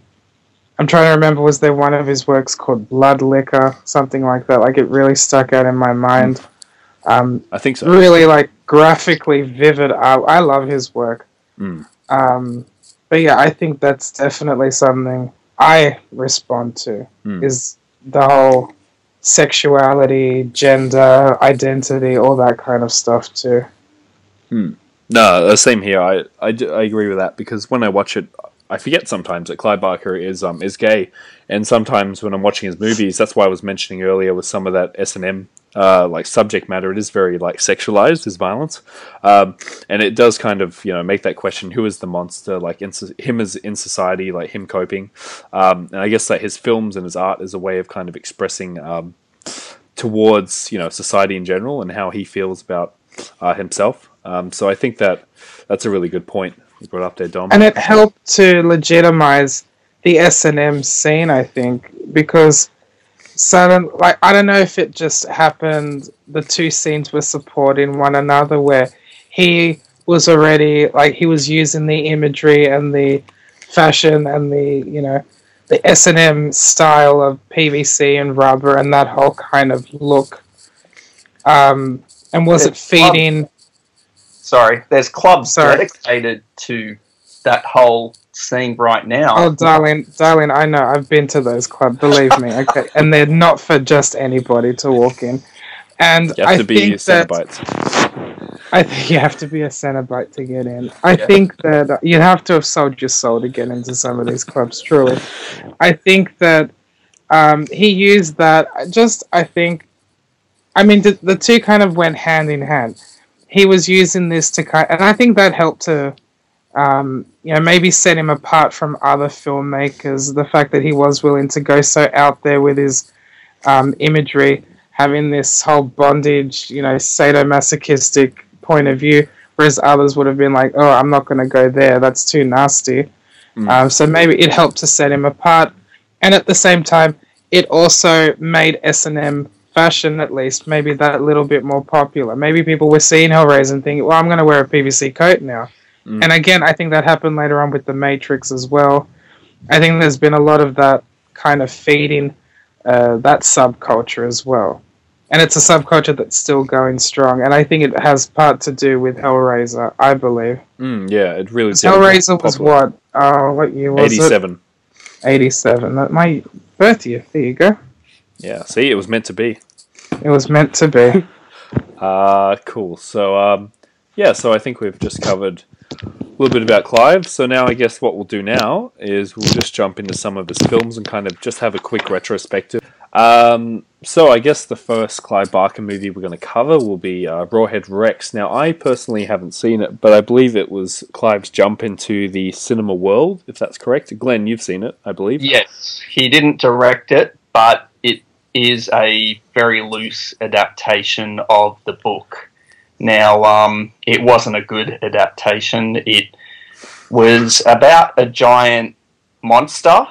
trying to remember, was there one of his works called Blood Liquor, something like that? Like, it really stuck out in my mind. I think so. Really, like, graphically vivid art. I love his work. But yeah, I think that's definitely something I respond to, is the whole sexuality, gender, identity, all that kind of stuff too. No, same here. I agree with that, because when I watch it, I forget sometimes that Clive Barker is gay, and sometimes when I'm watching his movies, that's why I was mentioning earlier with some of that S&M like subject matter, it is very like sexualized, his violence, and it does kind of make that question: who is the monster? Like him as in society, like him coping, and I guess that his films and his art is a way of kind of expressing towards society in general and how he feels about himself. So I think that's a really good point you brought up there, Dom. And it helped to legitimize the S&M scene, I think, because I don't know if it just happened, the two scenes were supporting one another, where he was already, like, he was using the imagery and the fashion and the S&M style of PVC and rubber and that whole kind of look. And was it feeding... There's clubs dedicated to that whole scene right now. Oh, darling, I know. I've been to those clubs, believe me. Okay, and they're not for just anybody to walk in. And you have to be Cenobites. I think you have to be a Cenobite to get in. I think that you have to have sold your soul to get into some of these clubs, truly. I think that he used that. The two kind of went hand in hand. He was using this and I think that helped to, maybe set him apart from other filmmakers. The fact that he was willing to go so out there with his imagery, having this whole bondage, sadomasochistic point of view, whereas others would have been like, oh, I'm not going to go there, that's too nasty. So maybe it helped to set him apart. And at the same time, it also made S&M fashion, at least, maybe that little bit more popular. Maybe people were seeing Hellraiser and thinking, well, I'm going to wear a PVC coat now. And again, I think that happened later on with The Matrix as well. I think there's been a lot of that kind of feeding that subculture as well. And it's a subculture that's still going strong. And I think it has part to do with Hellraiser, I believe. Yeah, it really did. Hellraiser was what? What year was 87. it? 87. My birth year. There you go. Yeah, see, it was meant to be. It was meant to be. Cool. So, so I think we've just covered a little bit about Clive. So now I guess what we'll do now is we'll just jump into some of his films and kind of just have a quick retrospective. So I guess the first Clive Barker movie we're going to cover will be Rawhead Rex. Now, I personally haven't seen it, but I believe it was Clive's jump into the cinema world, if that's correct. Glenn, you've seen it, I believe. Yes, he didn't direct it, but it is a very loose adaptation of the book. Now, it wasn't a good adaptation. It was about a giant monster,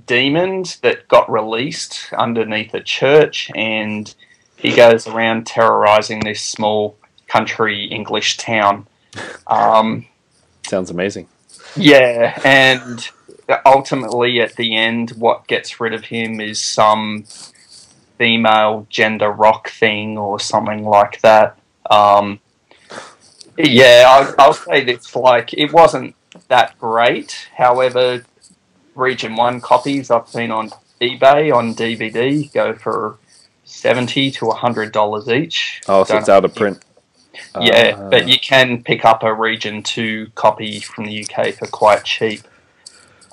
demon, that got released underneath a church, and he goes around terrorizing this small country English town. Sounds amazing. Yeah, and ultimately at the end, what gets rid of him is some female gender rock thing or something like that. Yeah, I'll say this, like, it wasn't that great. However, Region 1 copies I've seen on eBay on DVD go for $70 to $100 each. Oh, so it's out of print. Yeah, but you can pick up a Region 2 copy from the UK for quite cheap.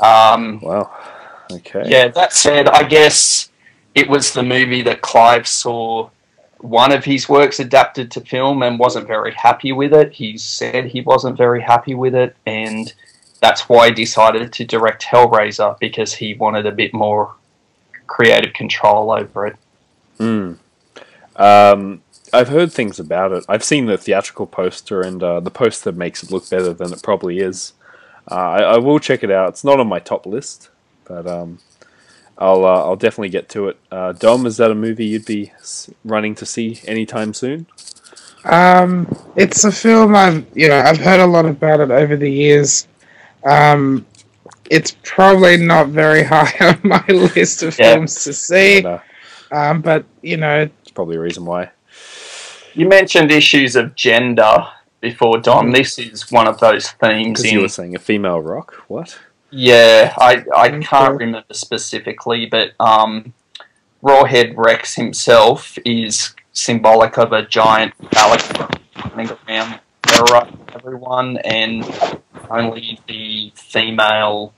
Wow. Okay. Yeah, that said, I guess it was the movie that Clive saw one of his works adapted to film and wasn't very happy with it. He said he wasn't very happy with it, and that's why he decided to direct Hellraiser, because he wanted a bit more creative control over it. I've heard things about it. I've seen the theatrical poster, and the poster makes it look better than it probably is. I will check it out. It's not on my top list, but I'll definitely get to it. Dom, is that a movie you'd be running to see anytime soon? It's a film I've heard a lot about it over the years. It's probably not very high on my list of films to see. But it's probably a reason why. You mentioned issues of gender before, Dom. This is one of those themes. Because you were saying a female rock. What? Yeah, I can't remember specifically, but Rawhead Rex himself is symbolic of a giant phallic running around terrorizing everyone, and only the female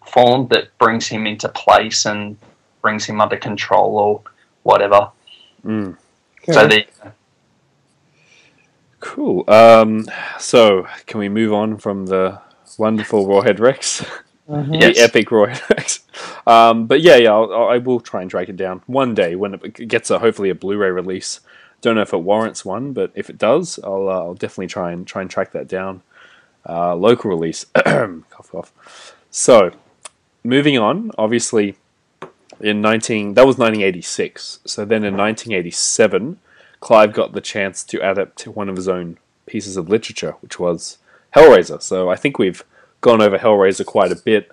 form that brings him into place and brings him under control or whatever. Okay. So the cool. So can we move on from the wonderful Rawhead Rex? The epic Rawhead Rex. But yeah, I will try and track it down one day when it gets hopefully a Blu-ray release. Don't know if it warrants one, but if it does, I'll definitely try and track that down. Local release. Cough, cough. So moving on, obviously that was 1986. So then in 1987, Clive got the chance to adapt one of his own pieces of literature, which was Hellraiser. So I think we've gone over Hellraiser quite a bit.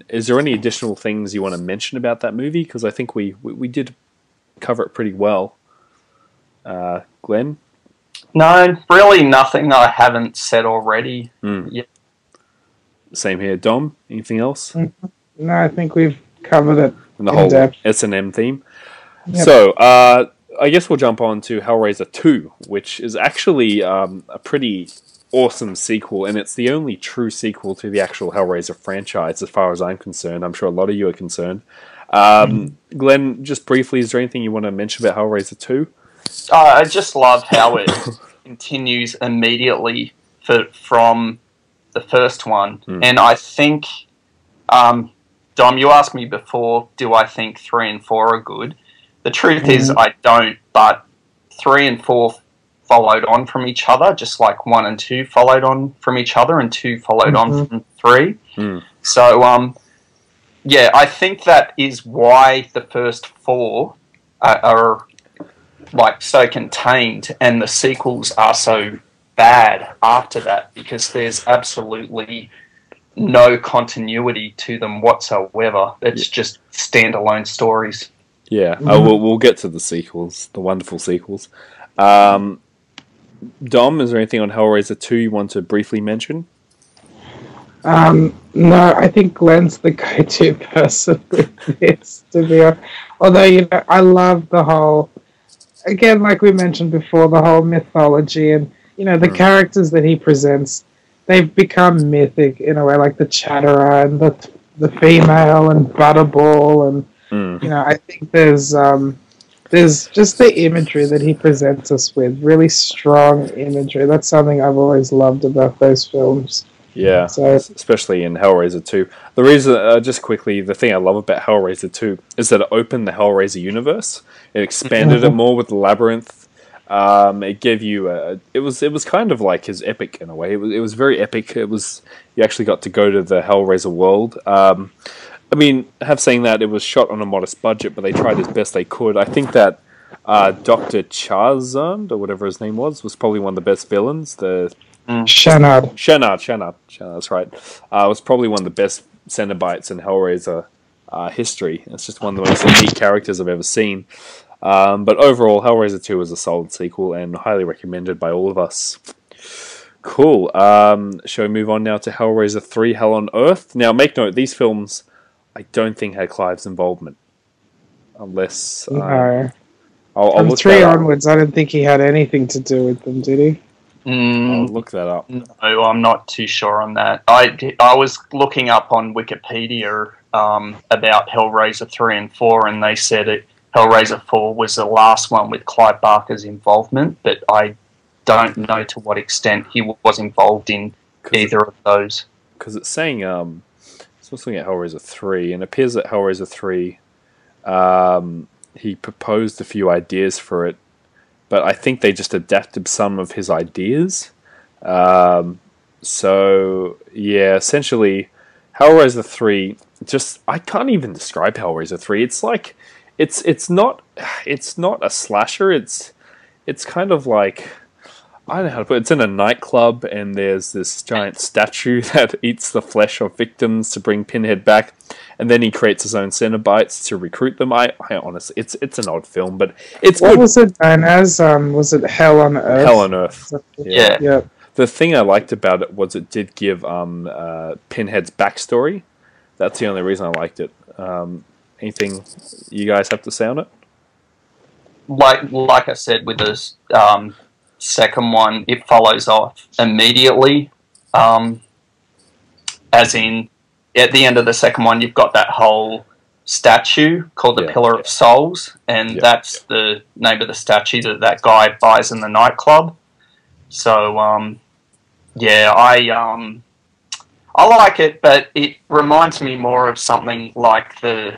Is there any additional things you want to mention about that movie? Because I think we did cover it pretty well. Glenn? No, really nothing I haven't said already. Yeah. Same here. Dom, anything else? No, I think we've covered it in the whole depth. S&M theme. Yep. So, I guess we'll jump on to Hellraiser 2, which is actually a pretty awesome sequel, and it's the only true sequel to the actual Hellraiser franchise as far as I'm concerned. I'm sure a lot of you are concerned. Glenn, just briefly, is there anything you want to mention about Hellraiser 2? I just love how it continues immediately from the first one. And I think, Dom, you asked me before, do I think 3 and 4 are good? The truth is I don't, but 3 and 4 followed on from each other, just like 1 and 2 followed on from each other, and 2 followed on from 3. So, yeah, I think that is why the first 4 are like so contained, and the sequels are so bad after that, because there's absolutely no continuity to them whatsoever. It's just standalone stories. Yeah, we'll get to the sequels, the wonderful sequels. Dom, is there anything on Hellraiser 2 you want to briefly mention? No, I think Glenn's the go-to person with this, to be honest. Although, I love the whole, again, like we mentioned before, the whole mythology and, the characters that he presents, they've become mythic in a way, like the Chatterer and the female and Butterball, and, I think there's just the imagery that he presents us with, really strong imagery. That's something I've always loved about those films. Yeah, especially in Hellraiser 2. The reason, just quickly, the thing I love about Hellraiser 2 is that it opened the Hellraiser universe. It expanded it more with the Labyrinth. It gave you it was kind of like his epic in a way. It was very epic. You actually got to go to the Hellraiser world. I mean, saying that, it was shot on a modest budget, but they tried as best they could. I think that Dr. Charzand, or whatever his name was probably one of the best villains. Shanard, that's right. Was probably one of the best Cenobites in Hellraiser history. It's just one of the most unique characters I've ever seen. But overall, Hellraiser 2 is a solid sequel and highly recommended by all of us. Cool. Shall we move on now to Hellraiser 3 Hell on Earth? Now, make note, these films I don't think had Clive's involvement. Unless... No. I'll From look 3 that up. onwards, I don't think he had anything to do with them, did he? I'll look that up. No, I'm not too sure on that. I was looking up on Wikipedia about Hellraiser 3 and 4, and they said Hellraiser 4 was the last one with Clive Barker's involvement, but I don't know to what extent he was involved in either of those. Because it's saying, so I was looking at Hellraiser 3, and it appears that Hellraiser 3, he proposed a few ideas for it, but I think they just adapted some of his ideas. So, yeah, essentially, Hellraiser 3, I can't even describe Hellraiser 3. It's like, it's not a slasher, it's kind of like, I don't know how to put it. It's in a nightclub, and there's this giant statue that eats the flesh of victims to bring Pinhead back, and then he creates his own Cenobites to recruit them. I honestly, it's an odd film, but it's What good. was it known as? Was it Hell on Earth? Hell on Earth. Yeah. Yeah. The thing I liked about it was it did give Pinhead's backstory. That's the only reason I liked it. Anything you guys have to say on it? Like I said with this second one, it follows off immediately. As in, at the end of the second one, you've got that whole statue called the Pillar of Souls, and that's the name of the statue that guy buys in the nightclub. So, I like it, but it reminds me more of something like the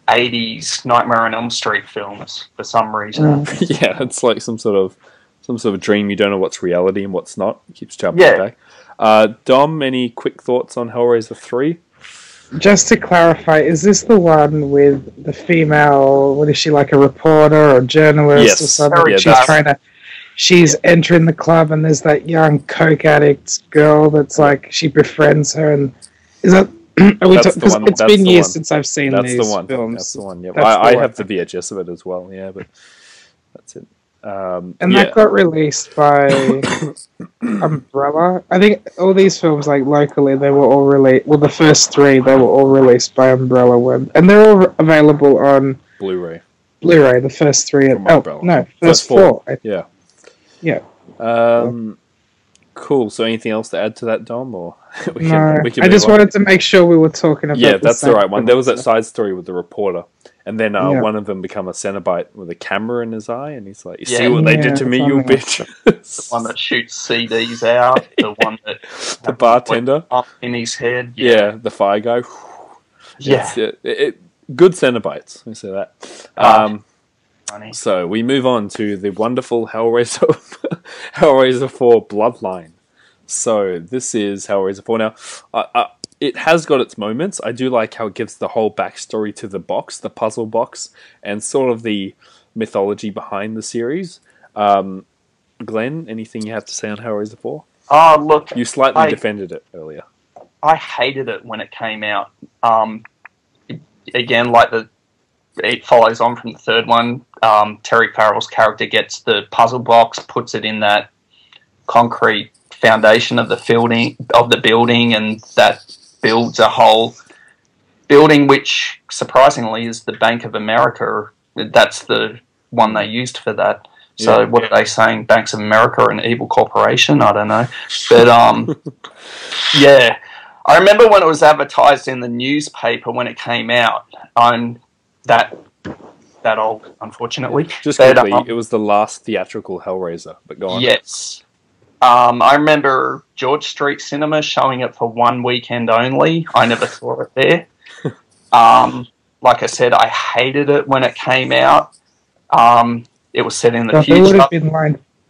80s Nightmare on Elm Street films for some reason. Yeah, it's like some sort of dream. You don't know what's reality and what's not. It keeps jumping back. Dom, any quick thoughts on Hellraiser 3? Just to clarify, is this the one with the female? What is she, like a reporter or journalist or something? Yeah, she's entering the club, and there's that young coke addict girl that's like she befriends her. And is that? Because it's been years since I've seen these films. That's the one. Yeah, I have the VHS of it as well. Yeah, but that's it. And that got released by Umbrella. I think all these films, like locally, they were all released. Well, the first 3, they were all released by Umbrella, and they're all available on Blu-ray. Blu-ray. The first 3. First 4. Yeah. Yeah. Cool. So, anything else to add to that, Dom? Or we can I just wanted to make sure we were talking about. Yeah, that's the right one. There was that side story with the reporter. And then one of them become a Cenobite with a camera in his eye, and he's like, "You see what they did to me, you bitch!" The one that shoots CDs out, the one that the bartender up in his head, the fire guy. Good Cenobites. Let me say that. Funny. So we move on to the wonderful Hellraiser, Hellraiser 4 Bloodline. So this is Hellraiser 4 now. It has got its moments. I do like how it gives the whole backstory to the box, the puzzle box, and sort of the mythology behind the series. Glenn, anything you have to say on Hellraiser 4? Oh, look. You slightly defended it earlier. I hated it when it came out. Again, like it follows on from the third one. Terry Farrell's character gets the puzzle box, puts it in that concrete foundation of the building, and that builds a whole building, which surprisingly is the Bank of America. That's the one they used for that. So what are they saying? Banks of America are an evil corporation? I don't know. But yeah. I remember when it was advertised in the newspaper when it came out. I'm that old, unfortunately. Just quickly, it was the last theatrical Hellraiser, but go on. Yes. I remember George Street Cinema showing it for one weekend only. I never saw it there. Like I said, I hated it when it came out. It was set in the future.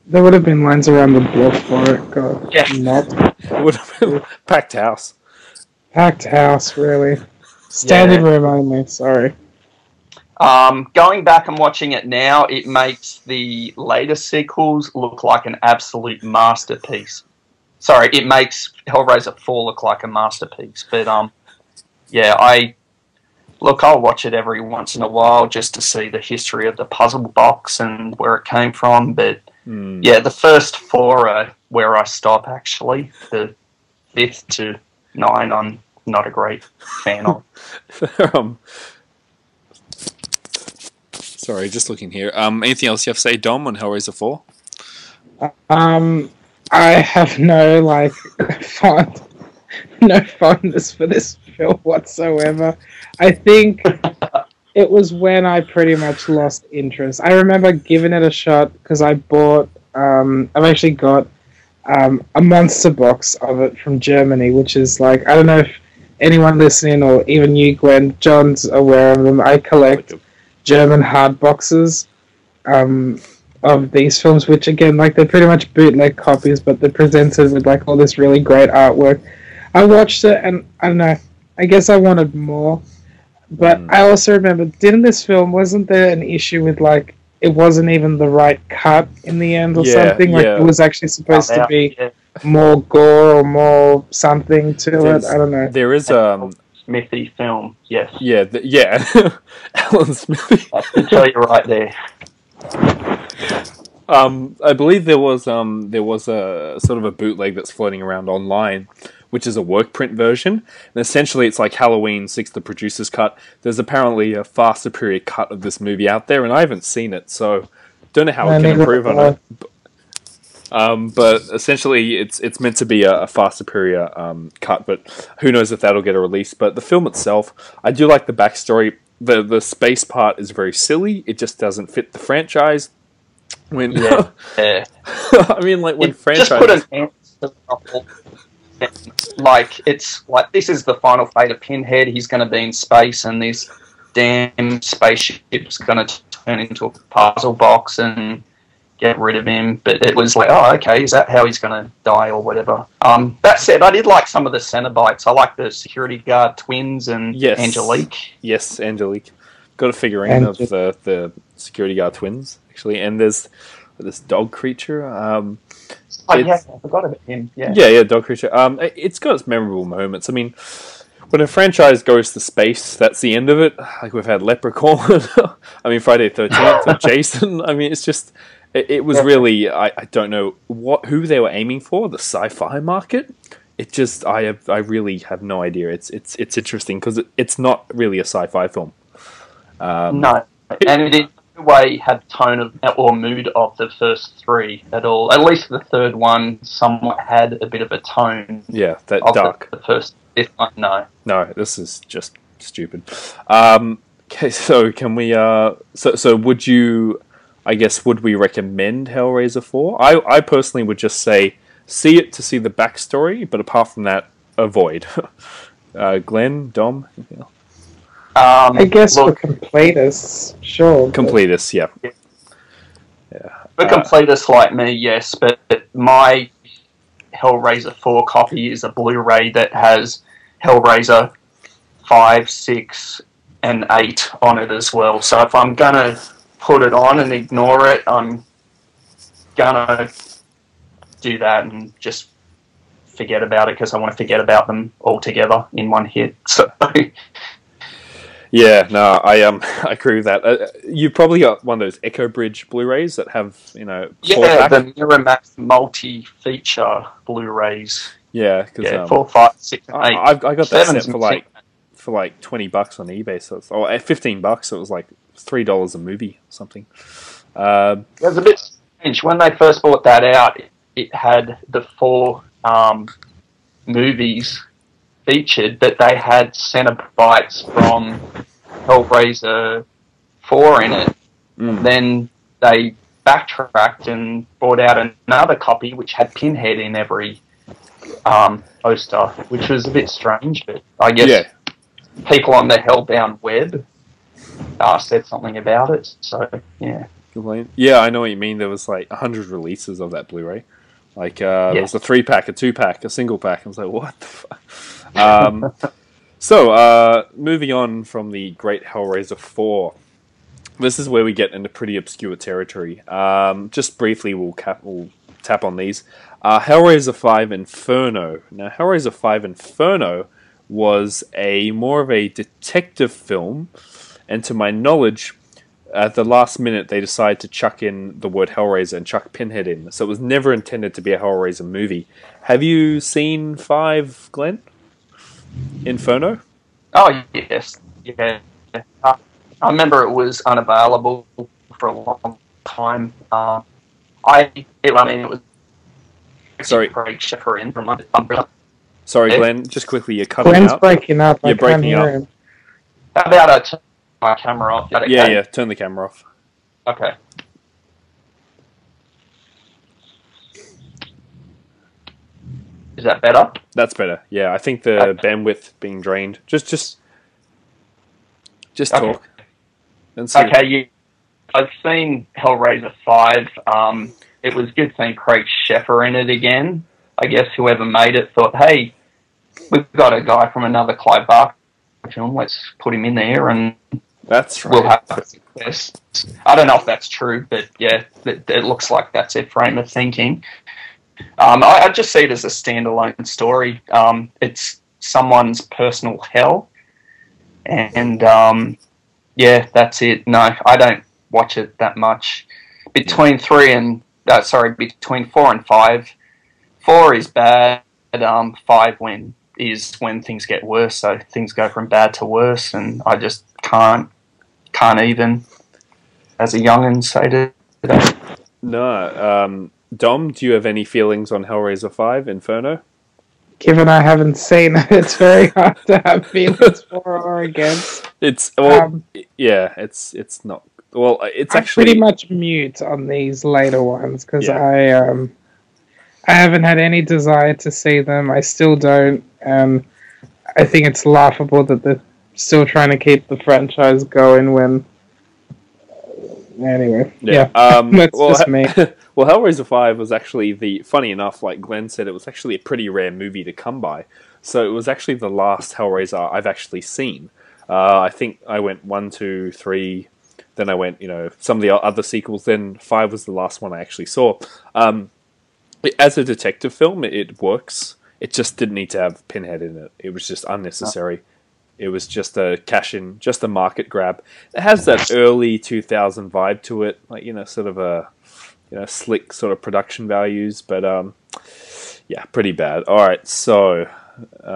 There would have been lines around the block for it. God, It would have been packed house. Packed house, really. Standing room only. Sorry. Going back and watching it now, it makes the later sequels look like an absolute masterpiece. Sorry, it makes Hellraiser 4 look like a masterpiece. But, I Look, I'll watch it every once in a while just to see the history of the puzzle box and where it came from. But yeah, the first 4 are where I stop, actually. The 5th to 9, I'm not a great fan of. Sorry, just looking here. Anything else you have to say, Dom, on Hellraiser 4? I have no fondness for this film whatsoever. I think it was when I pretty much lost interest. I remember giving it a shot because I bought. I've actually got a monster box of it from Germany, which is like, I don't know if anyone listening or even you, Gwen, John's aware of them. I collect German hard boxes of these films, which again, like, they're pretty much bootleg copies, but they're presented with like all this really great artwork. I watched it and I don't know, I guess I wanted more. But I also remember, wasn't there an issue with like, it wasn't even the right cut in the end or something? Like, it was actually supposed to be more gore or more something to it. I don't know. There is Smithy film, yes. Yeah, Alan Smithy. I can tell you right there. I believe there was a sort of a bootleg that's floating around online, which is a work print version, and essentially it's like Halloween 6, the producer's cut. There's apparently a far superior cut of this movie out there, and I haven't seen it, so don't know how it can improve on it. But essentially, it's meant to be a far superior cut, but who knows if that'll get a release. But the film itself, I do like the backstory. The space part is very silly. It just doesn't fit the franchise. When I mean, like, when franchise just put an end to the whole. Like, it's like, this is the final fate of Pinhead. He's going to be in space, and this damn spaceship's going to turn into a puzzle box and get rid of him. But it was like, oh, okay, is that how he's going to die or whatever? That said, I did like some of the Cenobites. I like the security guard twins and Angelique. Yes, Angelique. Got a figurine of the security guard twins, actually. And there's this dog creature. I forgot about him. Yeah, dog creature. It's got its memorable moments. I mean, when a franchise goes to space, that's the end of it. Like, we've had Leprechaun. I mean, Friday the 13th, Jason. I mean, it's just, it was really, I don't know who they were aiming for, the sci-fi market. It just, I really have no idea. It's interesting because it's not really a sci-fi film. No, and it in no way had tone of or mood of the first 3 at all. At least the third one somewhat had a bit of a tone. Yeah, that of dark. The first, this one, no. No, this is just stupid. Okay, so can we? So would you? I guess would we recommend Hellraiser 4? I personally would just say see it to see the backstory, but apart from that, avoid. Glenn, Dom, anything else? I guess for completists, sure. Completists, yeah. For completists like me, yes, but my Hellraiser 4 copy is a Blu Ray that has Hellraiser 5, 6, and 8 on it as well. So if I'm going to put it on and ignore it, I'm going to do that and just forget about it because I want to forget about them altogether in one hit. So. Yeah, no, I agree with that. You've probably got one of those Echo Bridge Blu-rays that have, 4-pack. The Miramax multi-feature Blu-rays. Yeah, because 4, 5, 6, and 8. I got that set for like $20 on eBay, so it's, or at $15, so it was like $3 a movie or something. It was a bit strange when they first brought that out. It had the 4 movies featured, but they had Cenobites from Hellraiser 4 in it. Then they backtracked and brought out another copy which had Pinhead in every poster, which was a bit strange, but I guess people on the Hellbound web said something about it, so yeah. Yeah, I know what you mean. There was like 100 releases of that Blu-ray. Like, there was a 3-pack, a 2-pack, a single pack. I was like, what the fuck? So, moving on from the Great Hellraiser 4, this is where we get into pretty obscure territory. Just briefly, we'll tap on these. Hellraiser 5 Inferno. Now, Hellraiser 5 Inferno was more of a detective film, and to my knowledge, at the last minute they decided to chuck in the word Hellraiser and chuck Pinhead in, so it was never intended to be a Hellraiser movie. Have you seen 5, Glenn? Inferno? Oh, yes. Yeah. I remember it was unavailable for a long time. It was Sorry. Craig Sheffer from Umbrella. Sorry, Yeah. Glenn, just quickly, you're cutting Glenn's out. breaking up. You're I can't breaking hear up. him. How about I turn my camera off? Is that okay? Yeah, turn the camera off. Okay. Is that better? That's better. Yeah, I think the bandwidth being drained. Just Okay. talk. And see. Okay, I've seen Hellraiser 5. It was good seeing Craig Sheffer in it again. I guess whoever made it thought, hey, we've got a guy from another Clive Barker film, let's put him in there and That's right. we'll have success. I don't know if that's true, but yeah, it looks like that's their frame of thinking. I just see it as a standalone story. It's someone's personal hell, and yeah, that's it. No, I don't watch it that much. Between 4 and 5. 4 is bad. 5 is when things get worse. So things go from bad to worse, and I just can't even, as a young'un, say that. No. Dom, do you have any feelings on Hellraiser 5, Inferno? Given I haven't seen it, it's very hard to have feelings for or against. It's it's not. Well, it's I'm actually pretty much mute on these later ones because Yeah. I haven't had any desire to see them. I still don't, and I think it's laughable that they're still trying to keep the franchise going when. Anyway, yeah. That's just me. Well, Hellraiser 5 was actually funny enough, like Glenn said, it was actually a pretty rare movie to come by. So it was actually the last Hellraiser I've actually seen. I think I went 1, 2, 3, then I went, some of the other sequels, then 5 was the last one I actually saw. As a detective film, it works. It just didn't need to have Pinhead in it. It was just unnecessary. It was just a cash-in, just a market grab. It has that early 2000 vibe to it, like, sort of a, slick sort of production values, but, yeah, pretty bad. All right, so,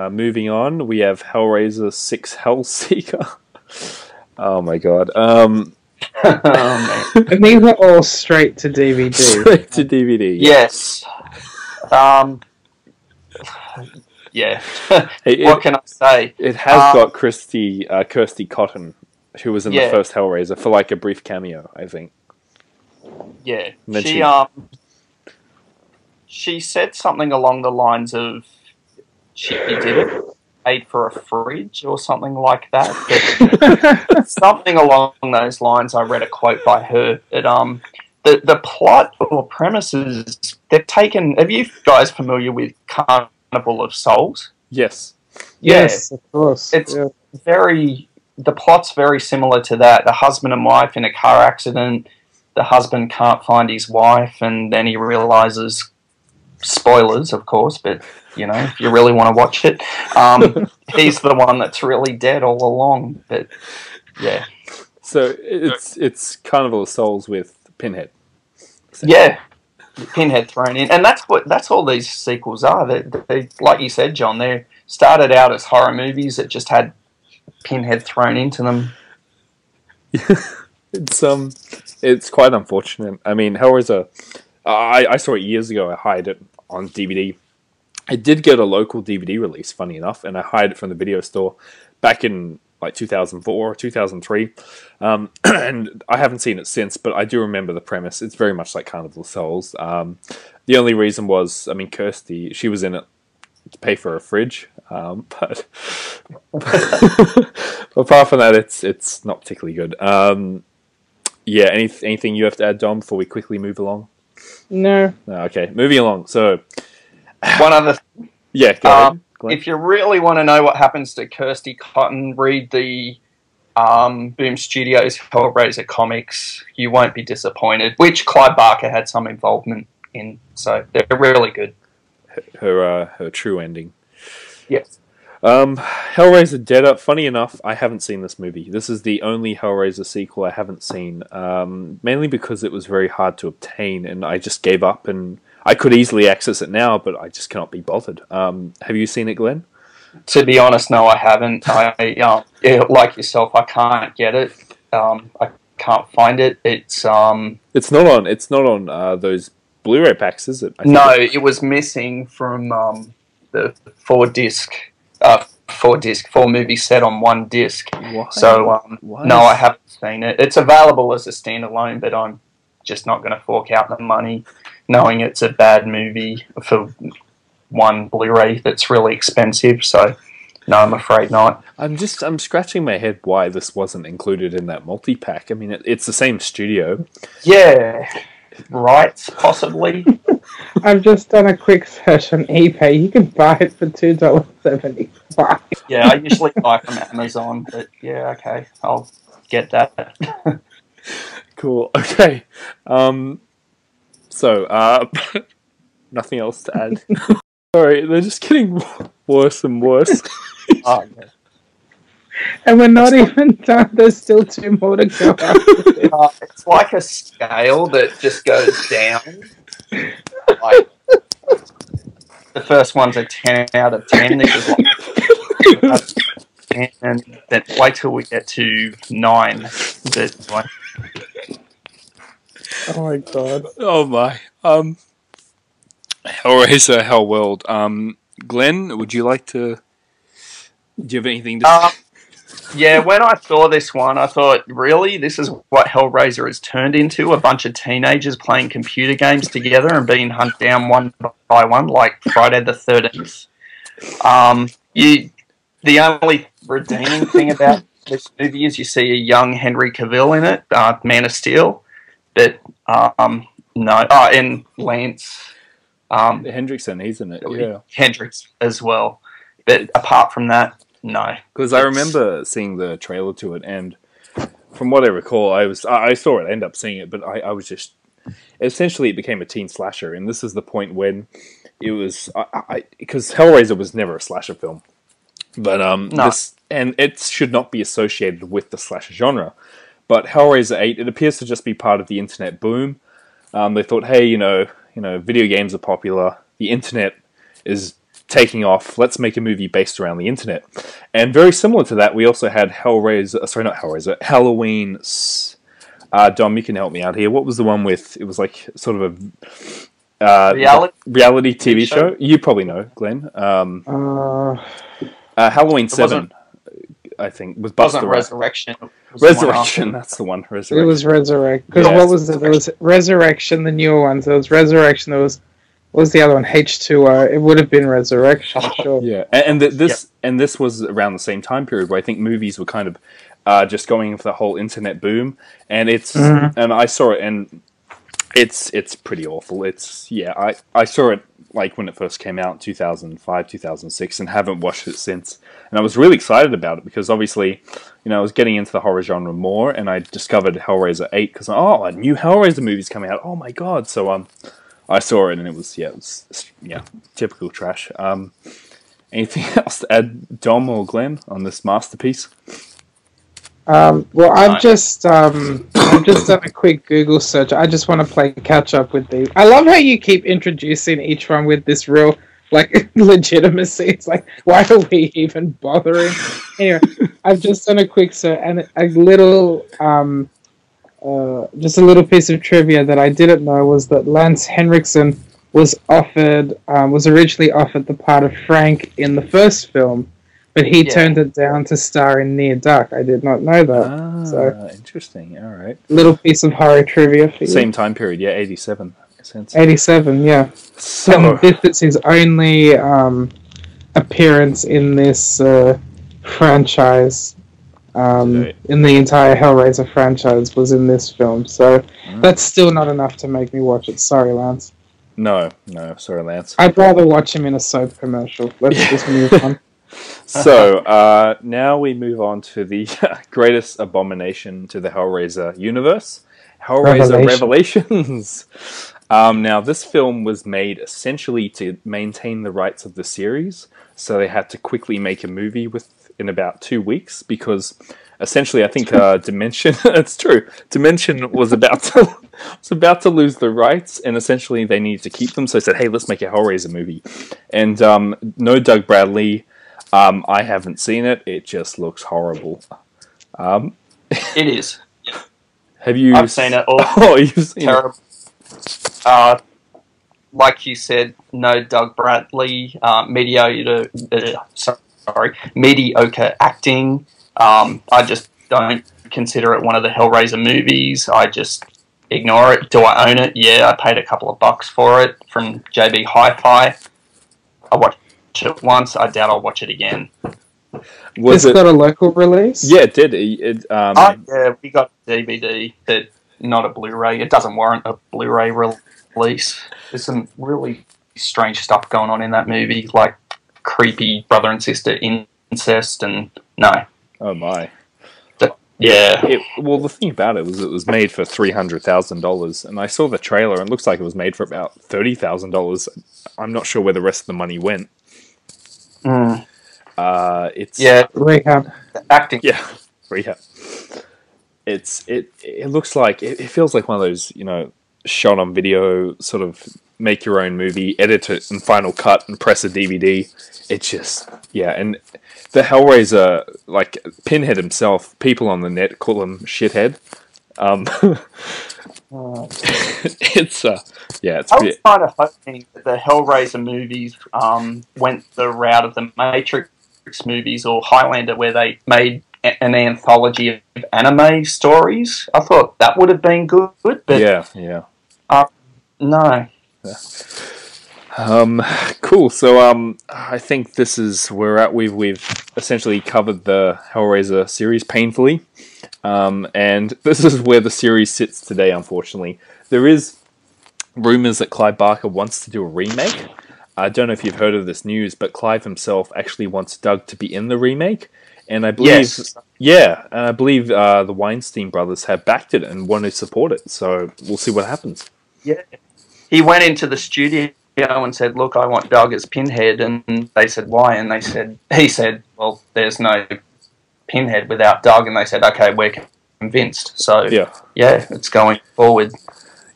moving on, we have Hellraiser 6 Hellseeker. Oh, my God. Oh, man. And these are all straight to DVD. Straight to DVD. Yes. Yeah. What can I say? It has got Kirsty Cotton, who was in the first Hellraiser, for like a brief cameo, I think. Yeah. And then she said something along the lines of she did it, paid for a fridge or something like that. But something along those lines. I read a quote by her that the plot or premises they've taken. Are you guys familiar with Carnival of Souls? Yes. Yes, of course. It's the plot's very similar to that. The husband and wife in a car accident. The husband can't find his wife, and then he realizes, spoilers, of course, but if you really want to watch it, he's the one that's really dead all along. But yeah. So it's Carnival of Souls with Pinhead. Yeah. Pinhead thrown in, and that's all these sequels are. They like you said, John. They started out as horror movies that just had Pinhead thrown into them. It's quite unfortunate. I mean, Hellraiser. I saw it years ago. I hired it on DVD. I did get a local DVD release, funny enough, and I hired it from the video store back in like 2004 or 2003. And I haven't seen it since, but I do remember the premise. It's very much like Carnival of Souls. The only reason was, Kirsty, she was in it to pay for a fridge. But apart from that, it's not particularly good. Yeah, anything you have to add, Dom, before we quickly move along? No. Okay, moving along. So, one other thing. Yeah, go ahead. If you really want to know what happens to Kirsty Cotton, read the Boom Studios Hellraiser comics. You won't be disappointed, which Clive Barker had some involvement in, so they're really good. Her true ending. Yes. Hellraiser Dead Up. Funny enough, I haven't seen this movie. This is the only Hellraiser sequel I haven't seen, mainly because it was very hard to obtain, and I just gave up. And I could easily access it now, but I just cannot be bothered. Have you seen it, Glenn? To be honest, no, I haven't. Yeah, like yourself, I can't get it. I can't find it. It's not on. It's not on those Blu Ray packs, is it? No, it was missing from the 4-movie set on one disc. Why? So no, I haven't seen it. It's available as a standalone, but I'm just not going to fork out the money, knowing it's a bad movie for one Blu-ray that's really expensive. So no, I'm afraid not. I'm scratching my head why this wasn't included in that multi-pack. I mean, it's the same studio. Yeah, right, possibly. I've just done a quick search on eBay. You can buy it for $2.75. Yeah, I usually buy from Amazon, but yeah, okay, I'll get that. Cool. Okay. So, nothing else to add. Sorry, they're just getting worse and worse. Oh, yeah. And we're not even done. There's still 2 more to go. It's like a scale that just goes down. Like, the first one's a 10 out of 10. This is like 10, and then wait till we get to 9. But like, Oh my god. Oh my. Hellraiser, Hellworld. Glenn, would you like to? Do you have anything to? Yeah, when I saw this one, I thought, really, this is what Hellraiser has turned into—a bunch of teenagers playing computer games together and being hunted down one by one, like Friday the 13th. The only redeeming thing about this movie is you see a young Henry Cavill in it, Man of Steel, but no, and Lance Hendrickson, he's in it. Yeah, Hendricks as well. But apart from that, no. Because I remember seeing the trailer to it, and from what I recall, I saw it, I ended up seeing it, but I was just essentially it became a teen slasher, and this is the point when it was because Hellraiser was never a slasher film, but no. it should not be associated with the slasher genre. But Hellraiser 8, it appears to just be part of the internet boom. They thought, hey, you know, video games are popular, the internet is taking off, let's make a movie based around the internet. And very similar to that, we also had Halloween. Dom, you can help me out here. What was the one with, it was like sort of a reality TV show? You probably know, Glenn. Halloween 7, I think, was Buster. Wasn't Resurrection. Resurrection, that's the one. Resurrection. It was Resurrection. Because what was it? There was Resurrection, the newer one. So there was Resurrection, there was... What was the other one? H2O. It would have been Resurrection, sure. Yeah, and this was around the same time period where I think movies were kind of just going for the whole internet boom, and and I saw it, and it's pretty awful. I saw it like when it first came out, 2005, 2006, and haven't watched it since. And I was really excited about it because obviously, I was getting into the horror genre more, and I discovered Hellraiser 8 because a new Hellraiser movie's coming out. Oh my god! So I saw it and it was typical trash. Anything else to add, Dom or Glenn, on this masterpiece? Well, I've just done a quick Google search. I just want to play catch up with these. I love how you keep introducing each one with this real legitimacy. It's like, why are we even bothering? Anyway, I've just done a quick search and a little. Just a little piece of trivia that I didn't know was that Lance Henriksen was originally offered the part of Frank in the first film, but he turned it down to star in Near Dark. I did not know that. So interesting. All right. Little piece of horror trivia for you. Same time period, 87. 87, yeah. So and this is his only appearance in this franchise. In the entire Hellraiser franchise was in this film, so that's still not enough to make me watch it. Sorry, Lance. No, sorry, Lance. I'd rather watch him in a soap commercial. Let's just move on. So, now we move on to the greatest abomination to the Hellraiser universe, Hellraiser Revelations. Now, this film was made essentially to maintain the rights of the series, so they had to quickly make a movie in about 2 weeks because essentially, I think Dimension. It's true. Dimension was about to lose the rights, and essentially they needed to keep them. So they said, "Hey, let's make a Hellraiser movie." And no Doug Bradley. I haven't seen it. It just looks horrible. It is. Have you? I've seen it. Oh, you've seen terrible. Like you said, no Doug Bradley. Mediocre acting. I just don't consider it one of the Hellraiser movies. I just ignore it. Do I own it? Yeah, I paid a couple of bucks for it from JB Hi-Fi. I watched it once. I doubt I'll watch it again. Was it got a local release? Yeah, it did. Yeah, we got DVD, but not a Blu-ray. It doesn't warrant a Blu-ray release. There's some really strange stuff going on in that movie, like creepy brother and sister incest, and no. Oh my. Yeah. Well, the thing about it was made for $300,000, and I saw the trailer, and it looks like it was made for about $30,000. I'm not sure where the rest of the money went. It's rehab acting. Yeah, rehab. It looks like it feels like one of those shot on video sort of make your own movie, edit it in Final Cut and press a DVD. It's just and the Hellraiser, like Pinhead himself, people on the net call him shithead. It's it's. I was kind of hoping that the Hellraiser movies went the route of the Matrix movies or Highlander, where they made an anthology of anime stories. I thought that would have been good, but no. Cool. So I think this is where we've essentially covered the Hellraiser series painfully, and this is where the series sits today. Unfortunately, there is rumors that Clive Barker wants to do a remake. I don't know if you've heard of this news, but Clive himself actually wants Doug to be in the remake, and I believe, I believe the Weinstein brothers have backed it and want to support it. So we'll see what happens. Yeah, he went into the studio and said, "Look, I want Doug as Pinhead," and they said, "Why?" And he said, "Well, there's no Pinhead without Doug," and they said, "Okay, we're convinced." So yeah, it's going forward.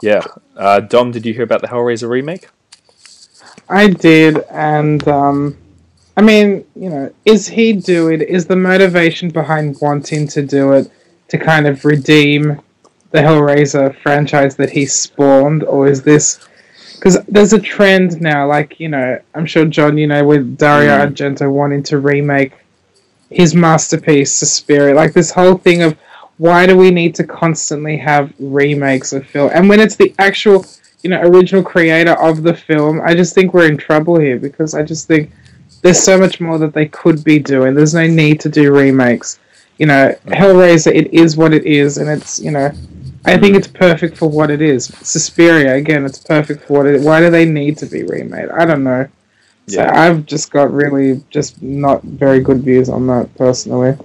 Yeah, Dom, did you hear about the Hellraiser remake? I did, and I mean, is he doing it? Is the motivation behind wanting to do it to kind of redeem the Hellraiser franchise that he spawned, or is this because there's a trend now? Like I'm sure John, with Dario Argento wanting to remake his masterpiece, Suspiria. Like this whole thing of why do we need to constantly have remakes of film, and when it's the actual original creator of the film, I just think we're in trouble here because I just think there's so much more that they could be doing. There's no need to do remakes. Hellraiser, it is what it is, and it's, I think it's perfect for what it is. Suspiria, again, it's perfect for what it is. Why do they need to be remade? I don't know. So I've just got really just not very good views on that, personally.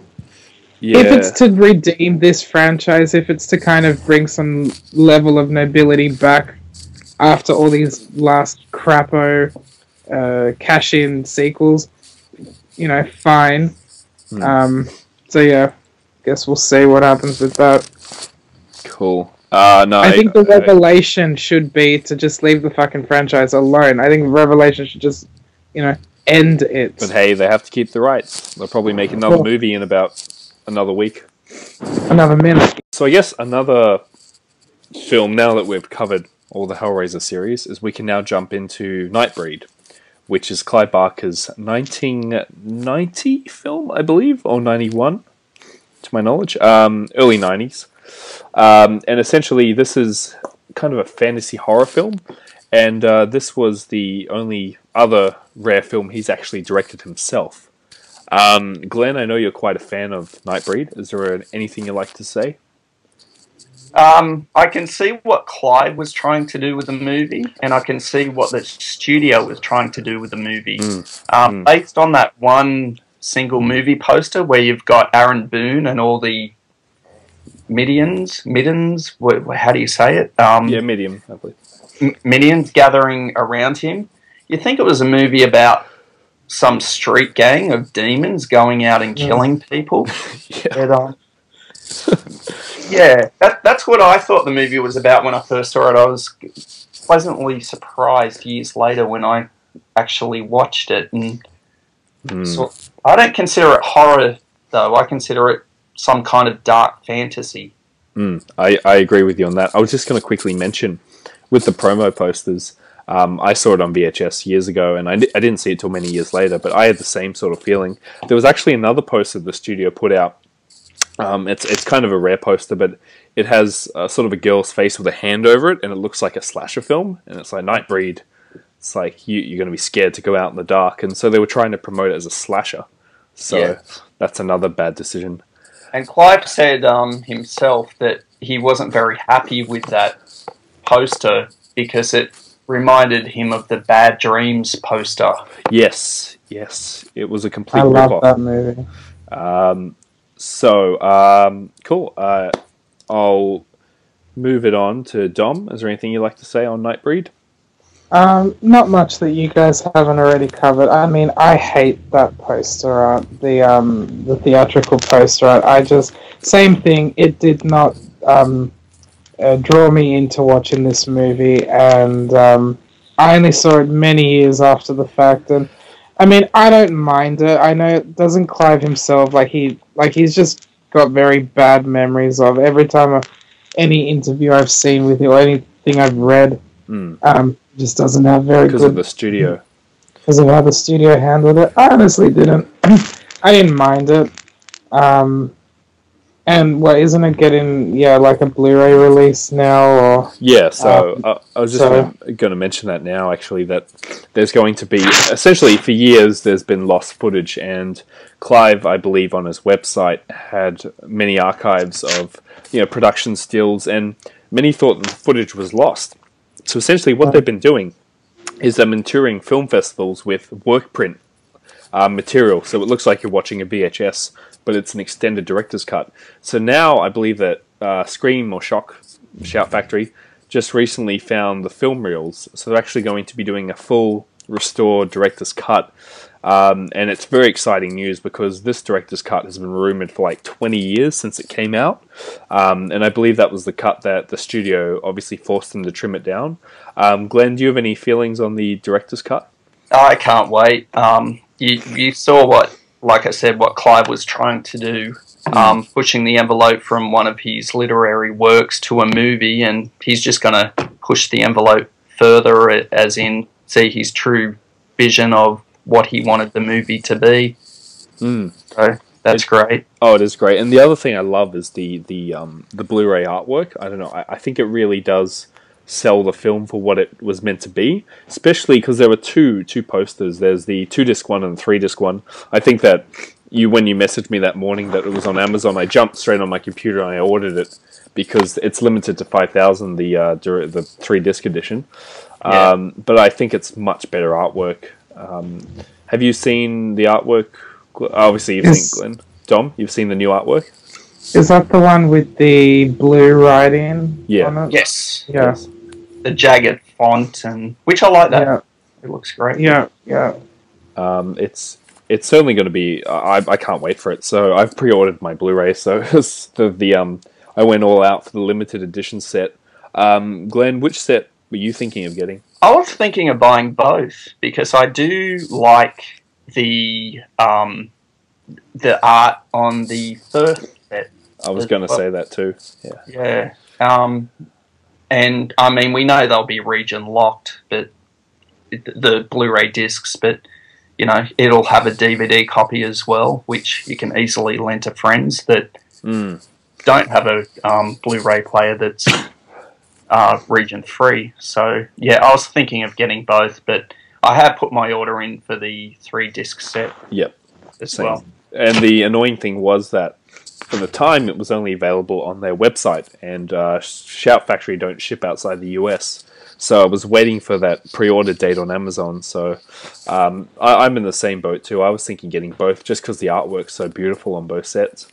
Yeah. If it's to redeem this franchise, if it's to kind of bring some level of nobility back after all these last crapo cash-in sequels, fine. So yeah, guess we'll see what happens with that. Cool. No, I think the revelation should be to just leave the fucking franchise alone. I think the revelation should just, end it. But hey, they have to keep the rights. They'll probably make another movie in about another week. Another minute. So I guess another film, now that we've covered all the Hellraiser series, is we can now jump into Nightbreed, which is Clive Barker's 1990 film, I believe, or 91, to my knowledge, early 90s. And essentially, this is kind of a fantasy horror film, and this was the only other rare film he's actually directed himself. Glenn, I know you're quite a fan of Nightbreed. Is there anything you'd like to say? I can see what Clive was trying to do with the movie, and I can see what the studio was trying to do with the movie. Based on that one single movie poster where you've got Aaron Boone and all the middens, how do you say it? Midian, I believe. minions gathering around him. You think it was a movie about some street gang of demons going out and killing people. Yeah. That's what I thought the movie was about when I first saw it. I was pleasantly surprised years later when I actually watched it. And so I don't consider it horror, though. I consider it some kind of dark fantasy. I agree with you on that. I was just going to quickly mention, with the promo posters, I saw it on VHS years ago, and I didn't see it till many years later, but I had the same sort of feeling. There was actually another poster the studio put out. It's kind of a rare poster, but it has sort of a girl's face with a hand over it, and it looks like a slasher film, and it's like Nightbreed. It's like you're going to be scared to go out in the dark, and so they were trying to promote it as a slasher. So that's another bad decision. And Clive said himself that he wasn't very happy with that poster because it reminded him of the Bad Dreams poster. Yes, it was a complete I rip-off. love that movie. Cool. I'll move it on to Dom. Is there anything you'd like to say on Nightbreed? Not much that you guys haven't already covered. I mean, I hate that poster art, the theatrical poster art. Same thing. It did not draw me into watching this movie, and I only saw it many years after the fact. And I mean, I don't mind it. I know it doesn't Clive himself he's just got very bad memories of every time any interview I've seen with you or anything I've read. Just doesn't have very good... Because of the studio. Because of how the studio handled it. I honestly didn't. I didn't mind it. And what, isn't it getting, like a Blu-ray release now? Or yeah, so I was just going to mention that now, actually, that there's going to be... Essentially, for years, there's been lost footage, and Clive, I believe, on his website, had many archives of production stills, and many thought that the footage was lost. So essentially what they've been doing is they've been touring film festivals with work print material. So it looks like you're watching a VHS, but it's an extended director's cut. So now I believe that Scream or Shout Factory just recently found the film reels. So they're actually going to be doing a full restored director's cut. And it's very exciting news because this director's cut has been rumoured for like 20 years since it came out. And I believe that was the cut that the studio obviously forced them to trim it down. Glenn, do you have any feelings on the director's cut? I can't wait. You saw what Clive was trying to do, pushing the envelope from one of his literary works to a movie, and he's just going to push the envelope further, as in see his true vision of what he wanted the movie to be. So that's great. Oh, it is great. And the other thing I love is the Blu-ray artwork. I don't know. I think it really does sell the film for what it was meant to be, especially because there were two posters. There's the 2-disc one and the 3-disc one. I think that when you messaged me that morning that it was on Amazon, I jumped straight on my computer and I ordered it because it's limited to 5,000, the 3-disc edition. But I think it's much better artwork. Have you seen the artwork? Obviously, you've seen Glenn. Dom, you've seen the new artwork? Is that the one with the blue writing on it? Yes. Yeah. The jagged font, which I like that. Yeah. It looks great. Yeah. It's certainly going to be... I can't wait for it. So I've pre-ordered my Blu-ray, so I went all out for the limited edition set. Glenn, which set were you thinking of getting? I was thinking of buying both because I do like the art on the first set. I was going to say that too. Yeah. And I mean, we know they'll be region locked, but the Blu-ray discs, but it'll have a DVD copy as well, which you can easily lend to friends that don't have a Blu-ray player that's region free. So yeah, I was thinking of getting both, but I have put my order in for the 3-disc set. Yep. As well. And the annoying thing was that for the time it was only available on their website, and Shout Factory don't ship outside the US. So I was waiting for that pre-order date on Amazon. So I'm in the same boat too. I was thinking getting both just because the artwork's so beautiful on both sets.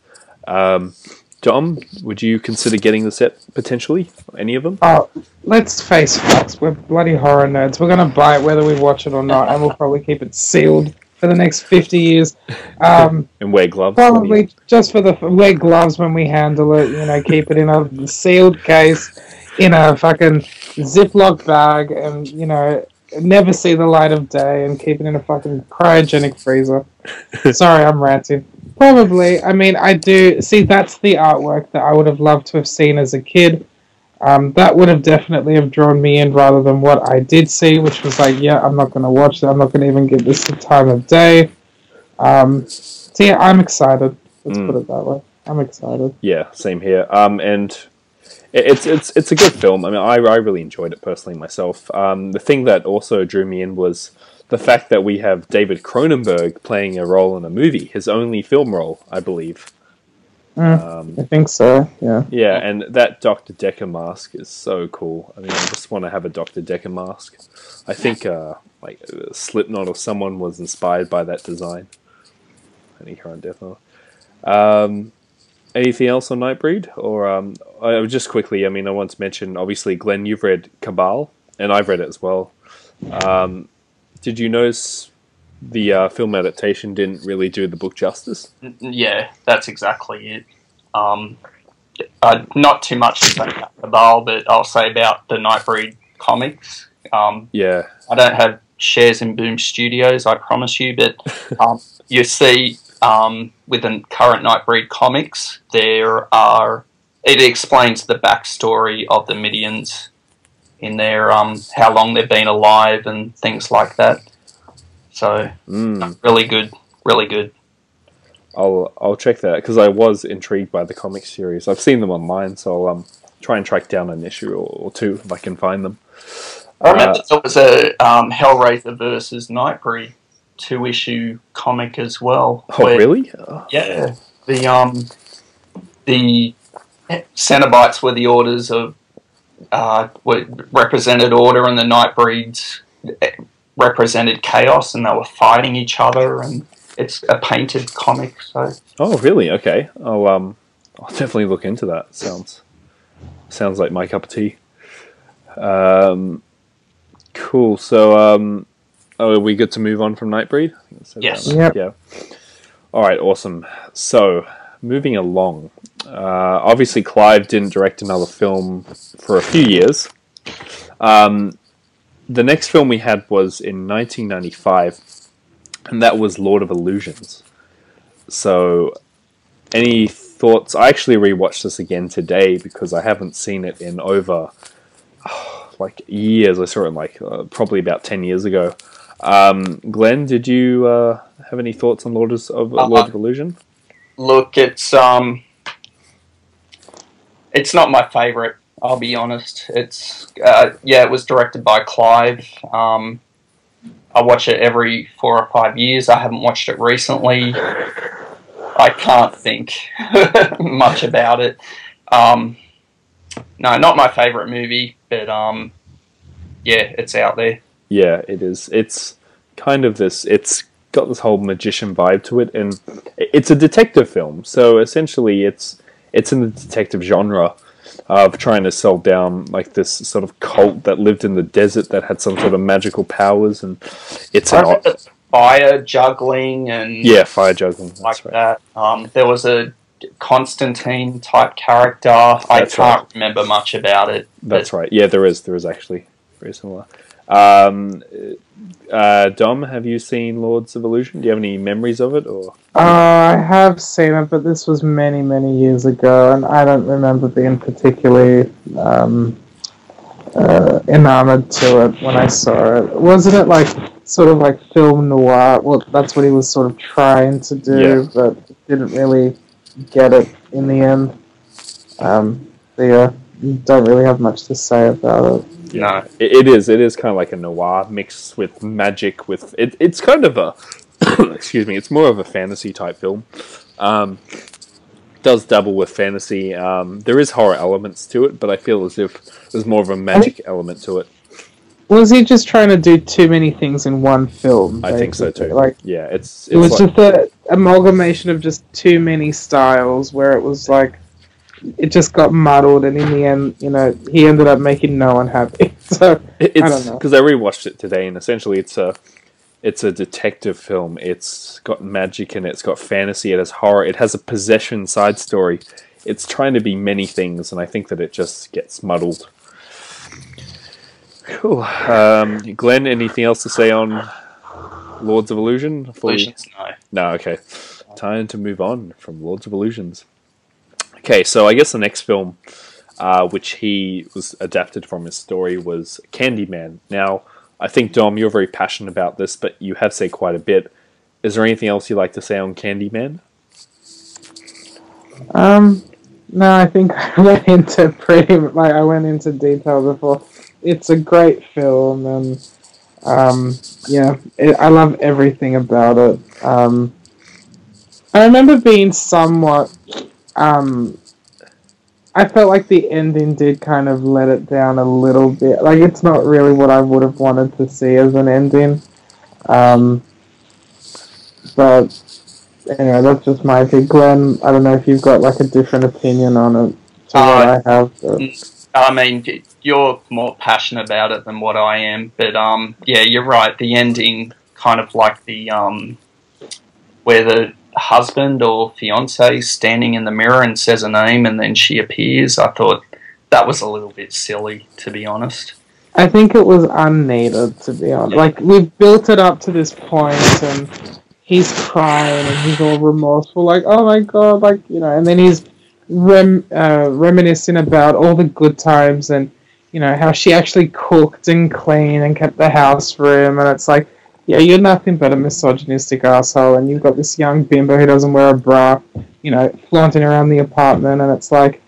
Dom, would you consider getting the set potentially? Any of them? Oh, let's face facts. We're bloody horror nerds. We're gonna buy it whether we watch it or not, and we'll probably keep it sealed for the next 50 years. And wear gloves. Probably just for the wear gloves when we handle it. You know, keep it in a sealed case, in a fucking Ziploc bag, and you know, never see the light of day, and keep it in a fucking cryogenic freezer. Sorry, I'm ranting. Probably. I mean, I do see that's the artwork that I would have loved to have seen as a kid. That would have definitely have drawn me in rather than what I did see, which was like, yeah, I'm not going to watch that. I'm not going to even give this the time of day. So yeah, I'm excited. Let's put it that way. I'm excited. Yeah, same here. And it's a good film. I mean, I really enjoyed it personally myself. The thing that also drew me in was the fact that we have David Cronenberg playing a role in a movie, his only film role, I believe. I think so, yeah. Yeah, and that Dr. Decker mask is so cool. I mean, I just want to have a Dr. Decker mask. I think like Slipknot or someone was inspired by that design. Any current definitely. Anything else on Nightbreed? Or I just quickly, I mean, I want to mention, obviously, Glenn, you've read Cabal, and I've read it as well. Did you notice the film adaptation didn't really do the book justice? Yeah, that's exactly it. Not too much to say about Cabal, but I'll say about the Nightbreed comics. Yeah. I don't have shares in Boom Studios, I promise you, but you see with the current Nightbreed comics, it explains the backstory of the Midians in their how long they've been alive and things like that. So really good, really good. I'll check that because I was intrigued by the comic series. I've seen them online, so I'll try and track down an issue or two if I can find them. I remember there was a Hellraiser versus Nightbreed 2-issue comic as well. Oh, really? Yeah, the Cenobites were the orders of represented order, and the Nightbreeds represented chaos, and they were fighting each other, and it's a painted comic. So. Oh, really? Okay, I'll definitely look into that. Sounds like my cup of tea. Cool. So, are we good to move on from Nightbreed? Yes. Yep. Yeah. All right. Awesome. So, moving along. Obviously, Clive didn't direct another film for a few years. The next film we had was in 1995, and that was Lord of Illusions. So, any thoughts? I actually rewatched this again today because I haven't seen it in over like years. I saw it like probably about 10 years ago. Glenn, did you have any thoughts on Lord of Illusion? Look, it's not my favourite. I'll be honest. It's it was directed by Clive. I watch it every 4 or 5 years. I haven't watched it recently. I can't think much about it. No, not my favourite movie, but it's out there. Yeah, it is. It's kind of this. It's got this whole magician vibe to it, and it's a detective film. So essentially, it's in the detective genre of trying to sell down like this sort of cult that lived in the desert that had some sort of magical powers, and it's fire juggling and fire juggling like right. That. There was a Constantine type character. I can't remember much about it. That's right. Yeah, there is actually very similar. Dom, have you seen Lords of Illusion? Do you have any memories of it? Or I have seen it, but this was many, many years ago, and I don't remember being particularly enamored to it when I saw it. Wasn't it like sort of like film noir? Well, that's what he was sort of trying to do, but didn't really get it in the end. Don't really have much to say about it. No, it is kind of like a noir mixed with magic. It's kind of a excuse me. It's more of a fantasy type film. Does dabble with fantasy. There is horror elements to it, but I feel as if there's more of a magic element to it. Was he just trying to do too many things in one film? Basically? I think so too. Like, yeah, it was just an amalgamation of just too many styles, where it was like, it just got muddled, and in the end, he ended up making no one happy. So It's I don't know. because I rewatched it today, and essentially it's a detective film. It's got magic in it. It's got fantasy. It has horror. It has a possession side story. It's trying to be many things, and I think that it just gets muddled. Cool. Glenn, anything else to say on Lords of Illusion? Illusions, no. No, okay. Time to move on from Lords of Illusions. Okay, so I guess the next film, which he was adapted from his story, was Candyman. Now, I think, Dom, you're very passionate about this, but you have said quite a bit. Is there anything else you'd like to say on Candyman? No, I think I went into detail before. It's a great film, and I love everything about it. I remember being somewhat. I felt like the ending did kind of let it down a little bit. Like, it's not really what I would have wanted to see as an ending. But anyway, that's just my opinion. Glenn, I don't know if you've got like a different opinion on it to what I have. But... I mean, you're more passionate about it than what I am. But yeah, you're right. The ending, kind of like the where the husband or fiance is standing in the mirror and says a name and then she appears. I thought that was a little bit silly, to be honest. I think it was unneeded, to be honest. Yeah. Like, we've built it up to this point, and he's crying and he's all remorseful, like, oh my god, like, and then he's reminiscing about all the good times and, how she actually cooked and cleaned and kept the house for him, and it's like, yeah, you're nothing but a misogynistic asshole, and you've got this young bimbo who doesn't wear a bra, flaunting around the apartment, and it's like,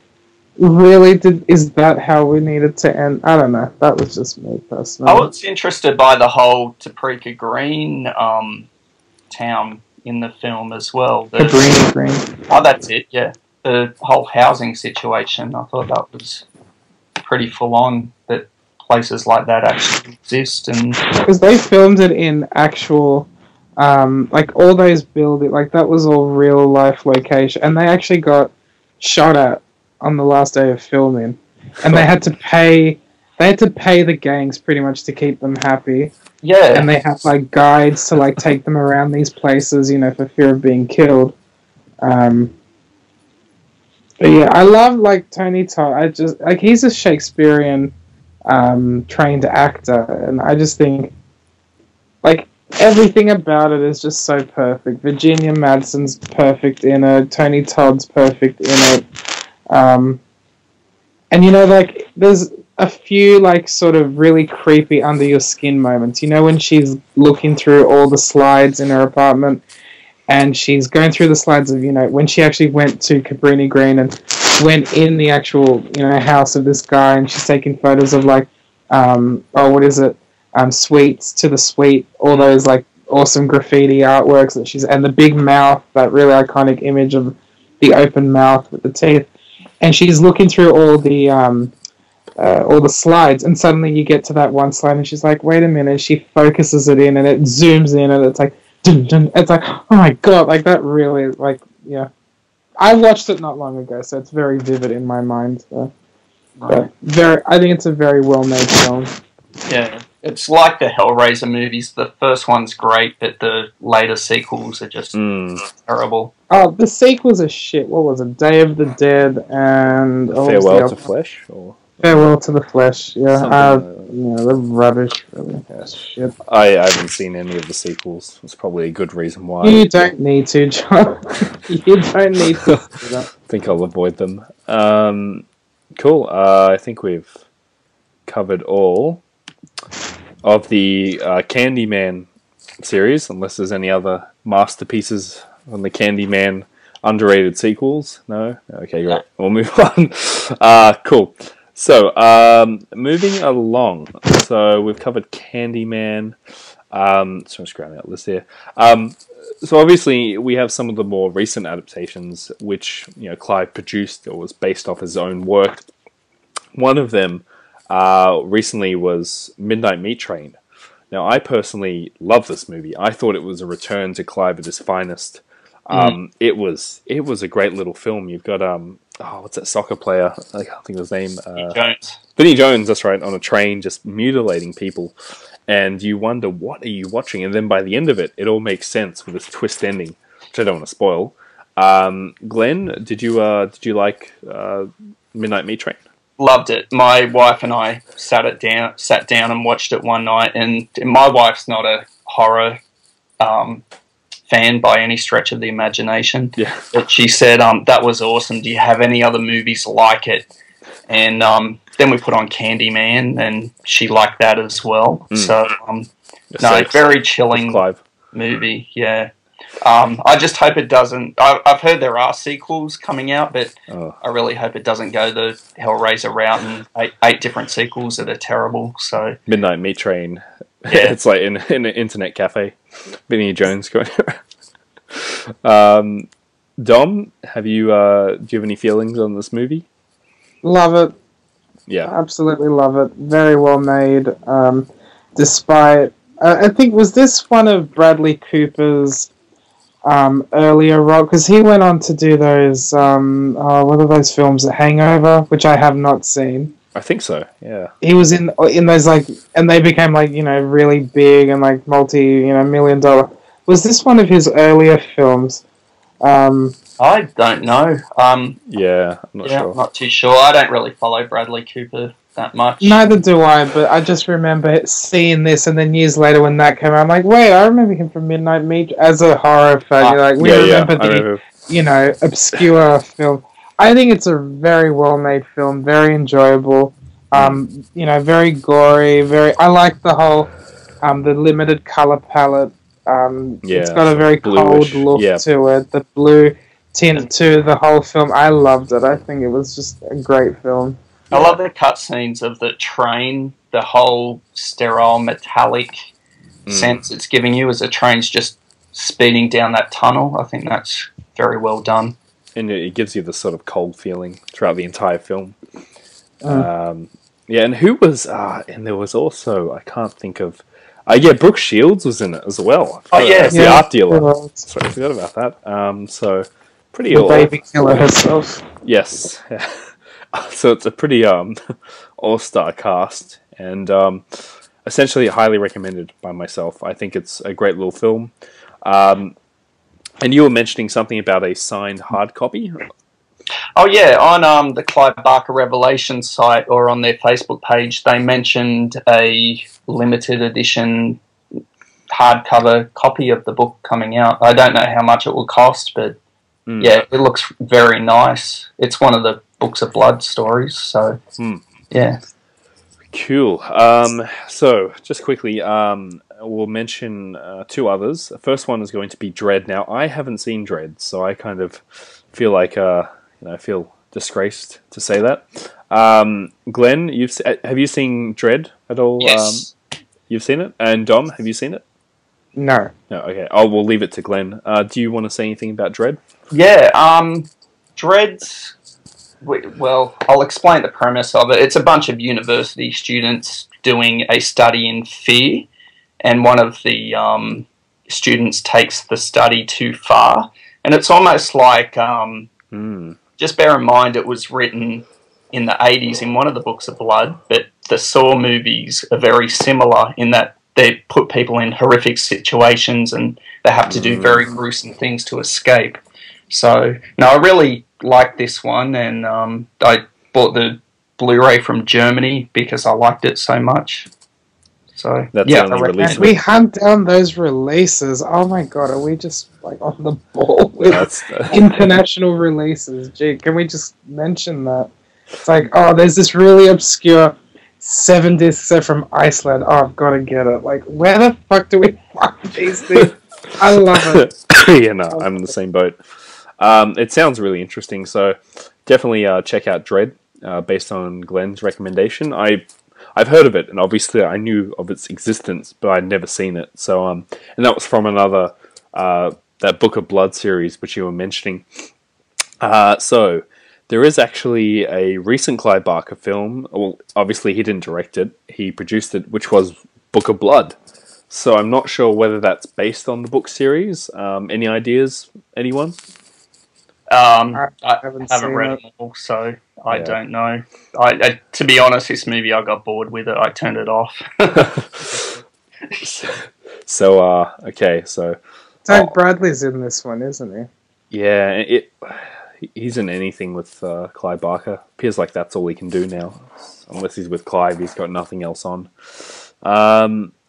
really, is that how we needed to end? I don't know. That was just me, personally. I was interested by the whole Topeka Green town in the film as well. Cabrini Green. Oh, that's it, yeah. The whole housing situation, I thought that was pretty full-on, that places like that actually exist. And because they filmed it in actual, like, all those buildings, like, that was all real-life location, and they actually got shot at on the last day of filming, and they had to pay the gangs pretty much to keep them happy. Yeah. And they have like guides to like take them around these places, for fear of being killed. But yeah, I love like Tony Todd. I just like, he's a Shakespearean trained actor, and I just think like everything about it is just so perfect. Virginia Madsen's perfect in it. Tony Todd's perfect in it. And like, there's a few like sort of really creepy under your skin moments. When she's looking through all the slides in her apartment, and she's going through the slides of when she actually went to Cabrini Green and went in the actual house of this guy, and she's taking photos of like suites to the suite, all those like awesome graffiti artworks that she's, and the big mouth, that really iconic image of the open mouth with the teeth. And she's looking through all the slides, and suddenly you get to that one slide, and she's like, "Wait a minute!" She focuses it in, and it zooms in, and it's like, dun, dun. It's like, oh my god! Like, that really, like, yeah. I watched it not long ago, so it's very vivid in my mind. So. But I think it's a very well made film. Yeah, it's like the Hellraiser movies. The first one's great, but the later sequels are just terrible. Oh, the sequels are shit. What was it? Day of the Dead and... Farewell to Flesh? Or Farewell to the Flesh, yeah. They're rubbish. Really. Yeah, shit. I haven't seen any of the sequels. That's probably a good reason why. You don't need to, John. You don't need to. I think I'll avoid them. Cool. I think we've covered all of the Candyman series, unless there's any other masterpieces on the Candyman underrated sequels. No? Okay, great. We'll move on. Cool. So, moving along. So, we've covered Candyman. So, I'm just grabbing out list here. So, obviously, we have some of the more recent adaptations, which, Clive produced or was based off his own work. One of them recently was Midnight Meat Train. Now, I personally love this movie. I thought it was a return to Clive at his finest. It was a great little film. You've got what's that soccer player? I can't think of his name. Jones. Vinnie Jones, that's right, on a train just mutilating people. And you wonder, what are you watching? And then by the end of it, it all makes sense with this twist ending, which I don't want to spoil. Glenn, did you like Midnight Meat Train? Loved it. My wife and I sat down and watched it one night. And my wife's not a horror fan by any stretch of the imagination. Yeah. But she said, that was awesome. Do you have any other movies like it? And then we put on Candyman, and she liked that as well. So, very chilling movie, yeah. I just hope it doesn't... I've heard there are sequels coming out, but I really hope it doesn't go the Hellraiser route and eight different sequels that are terrible. So Midnight Meat Train. Yeah. It's like in an internet cafe. Vinnie Jones going around. Dom, do you have any feelings on this movie? Love it. Yeah. Absolutely love it. Very well made. Despite... I think, was this one of Bradley Cooper's earlier role? Because he went on to do those... what are those films? Hangover, which I have not seen. I think so, yeah. He was in those, like... And they became, like, really big and, like, $multi-million. Was this one of his earlier films? I don't know. Yeah, I'm not sure. I'm not too sure. I don't really follow Bradley Cooper that much. Neither do I, but I just remember seeing this, and then years later when that came out, I'm like, wait, I remember him from Midnight Meat as a horror fan. We remember the obscure film. I think it's a very well-made film, very enjoyable. Very gory. I like the whole the limited color palette. It's got a very bluish, cold look to it. The blue tint to the whole film. I loved it. I think it was just a great film. I love the cutscenes of the train, the whole sterile metallic sense it's giving you as the train's just speeding down that tunnel. I think that's very well done. And it gives you this sort of cold feeling throughout the entire film. And who was... and there was also... I can't think of... Brooke Shields was in it as well. The art dealer. Sorry, I forgot about that. So, pretty... The baby killer herself. Yes. So it's a pretty all-star cast, and essentially highly recommended by myself. I think it's a great little film. And you were mentioning something about a signed hard copy? Oh yeah, on the Clive Barker Revelations site or on their Facebook page, they mentioned a limited edition hardcover copy of the book coming out. I don't know how much it will cost, but yeah, it looks very nice. It's one of the Books of Blood stories, so yeah. Cool. So, just quickly, we'll mention two others. The first one is going to be Dread. Now, I haven't seen Dread, so I kind of feel like, I feel disgraced to say that. Glenn, have you seen Dread at all? Yes. You've seen it? And Dom, have you seen it? No. No, okay. We'll leave it to Glenn. Do you want to say anything about Dread? Yeah, Dread's... Well, I'll explain the premise of it. It's a bunch of university students doing a study in fear, and one of the students takes the study too far. And it's almost like, just bear in mind it was written in the 80s in one of the Books of Blood, but the Saw movies are very similar in that they put people in horrific situations and they have to do very gruesome things to escape. So, no, I really like this one, and I bought the Blu Ray from Germany because I liked it so much. So, that's yeah, the only release. We hunt down those releases. Oh my god, are we just like on the ball with international releases? Gee, can we just mention that? It's like, there's this really obscure 7 discs set from Iceland. I've got to get it. Like, where the fuck do we find these things? I love it. Yeah, no, I'm in the same boat. It sounds really interesting, so definitely check out Dread, based on Glenn's recommendation. I've heard of it, and obviously I knew of its existence, but I'd never seen it. So, and that was from another that Book of Blood series which you were mentioning. So there is actually a recent Clive Barker film. Well, obviously he didn't direct it; he produced it, which was Book of Blood. So I'm not sure whether that's based on the book series. Any ideas? Anyone? I haven't haven't seen read it. them all, so I don't know. To be honest, this movie I got bored with it. I turned it off. So, okay, so Doug Bradley's in this one, isn't yeah, he's in anything with Clive Barker. Appears like that's all he can do now. Unless he's with Clive, he's got nothing else on.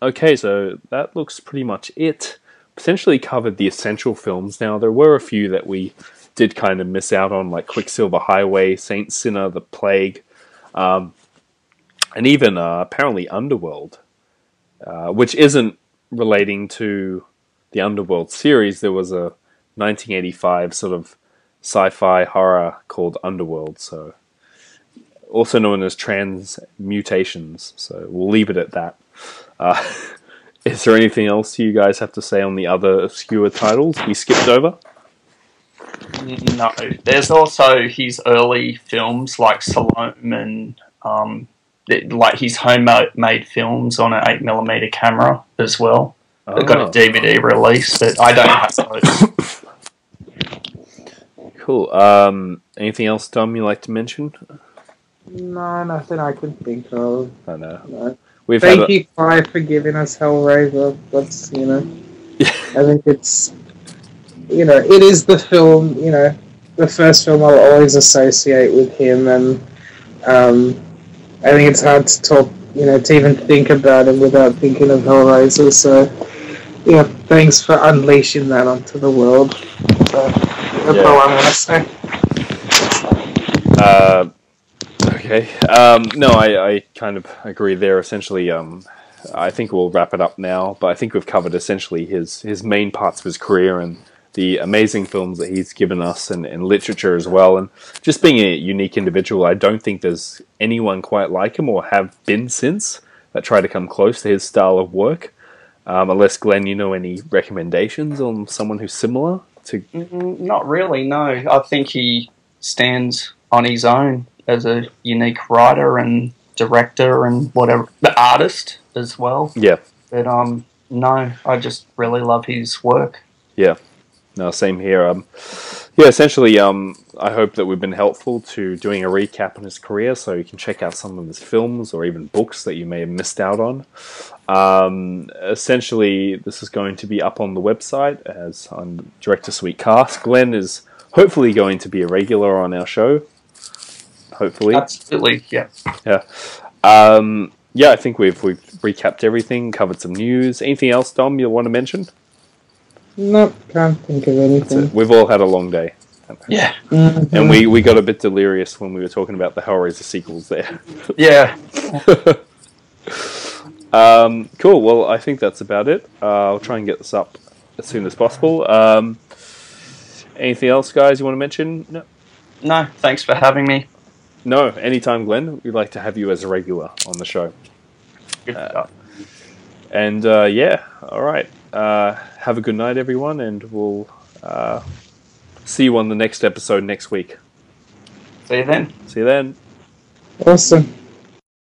Okay, so that looks pretty much it. Essentially covered the essential films. Now, there were a few that we did kind of miss out on, like Quicksilver Highway, Saint Sinner, The Plague, and even apparently Underworld, which isn't relating to the Underworld series. There was a 1985 sort of sci-fi horror called Underworld, so also known as Transmutations. So we'll leave it at that. Is there anything else you guys have to say on the other obscure titles we skipped over? No. There's also his early films like Salome and like his homemade films on an 8mm camera as well. They've got a DVD release, but I don't have those. Cool. Anything else, Tom, you like to mention? No, nothing I can think of. I know. No. We've Thank you, Clive, for giving us Hellraiser. That's, I think it's, it is the film, the first film I'll always associate with him, and I think it's hard to talk, to even think about him without thinking of Hellraiser, so, yeah, thanks for unleashing that onto the world. So, that's all I'm going to say. Okay. No, I kind of agree there. Essentially, I think we'll wrap it up now, but I think we've covered essentially his main parts of his career and the amazing films that he's given us and literature as well. And just being a unique individual, I don't think there's anyone quite like him or have been since that try to come close to his style of work. Unless, Glenn, any recommendations on someone who's similar to... Not really, no. I think he stands on his own as a unique writer and director and whatever, the artist as well. Yeah. But no, I just really love his work. Yeah. No, same here. Essentially, I hope that we've been helpful to doing a recap on his career, so you can check out some of his films or even books that you may have missed out on. Essentially, this is going to be up on the website as on Director Suite Cast. Glenn is hopefully going to be a regular on our show. Hopefully. Absolutely, yeah. Yeah. I think we've recapped everything, covered some news. Anything else, Dom, you want to mention? Nope, can't think of anything. We've all had a long day. Yeah. Mm-hmm. And we got a bit delirious when we were talking about the Hellraiser sequels there. Yeah. Cool, well, I think that's about it. I'll try and get this up as soon as possible. Anything else, guys, you want to mention? No? No, thanks for having me. No, anytime, Glenn. We'd like to have you as a regular on the show. Good stuff. And, all right. Have a good night, everyone, and we'll see you on the next episode next week. See you then. See you then. Awesome.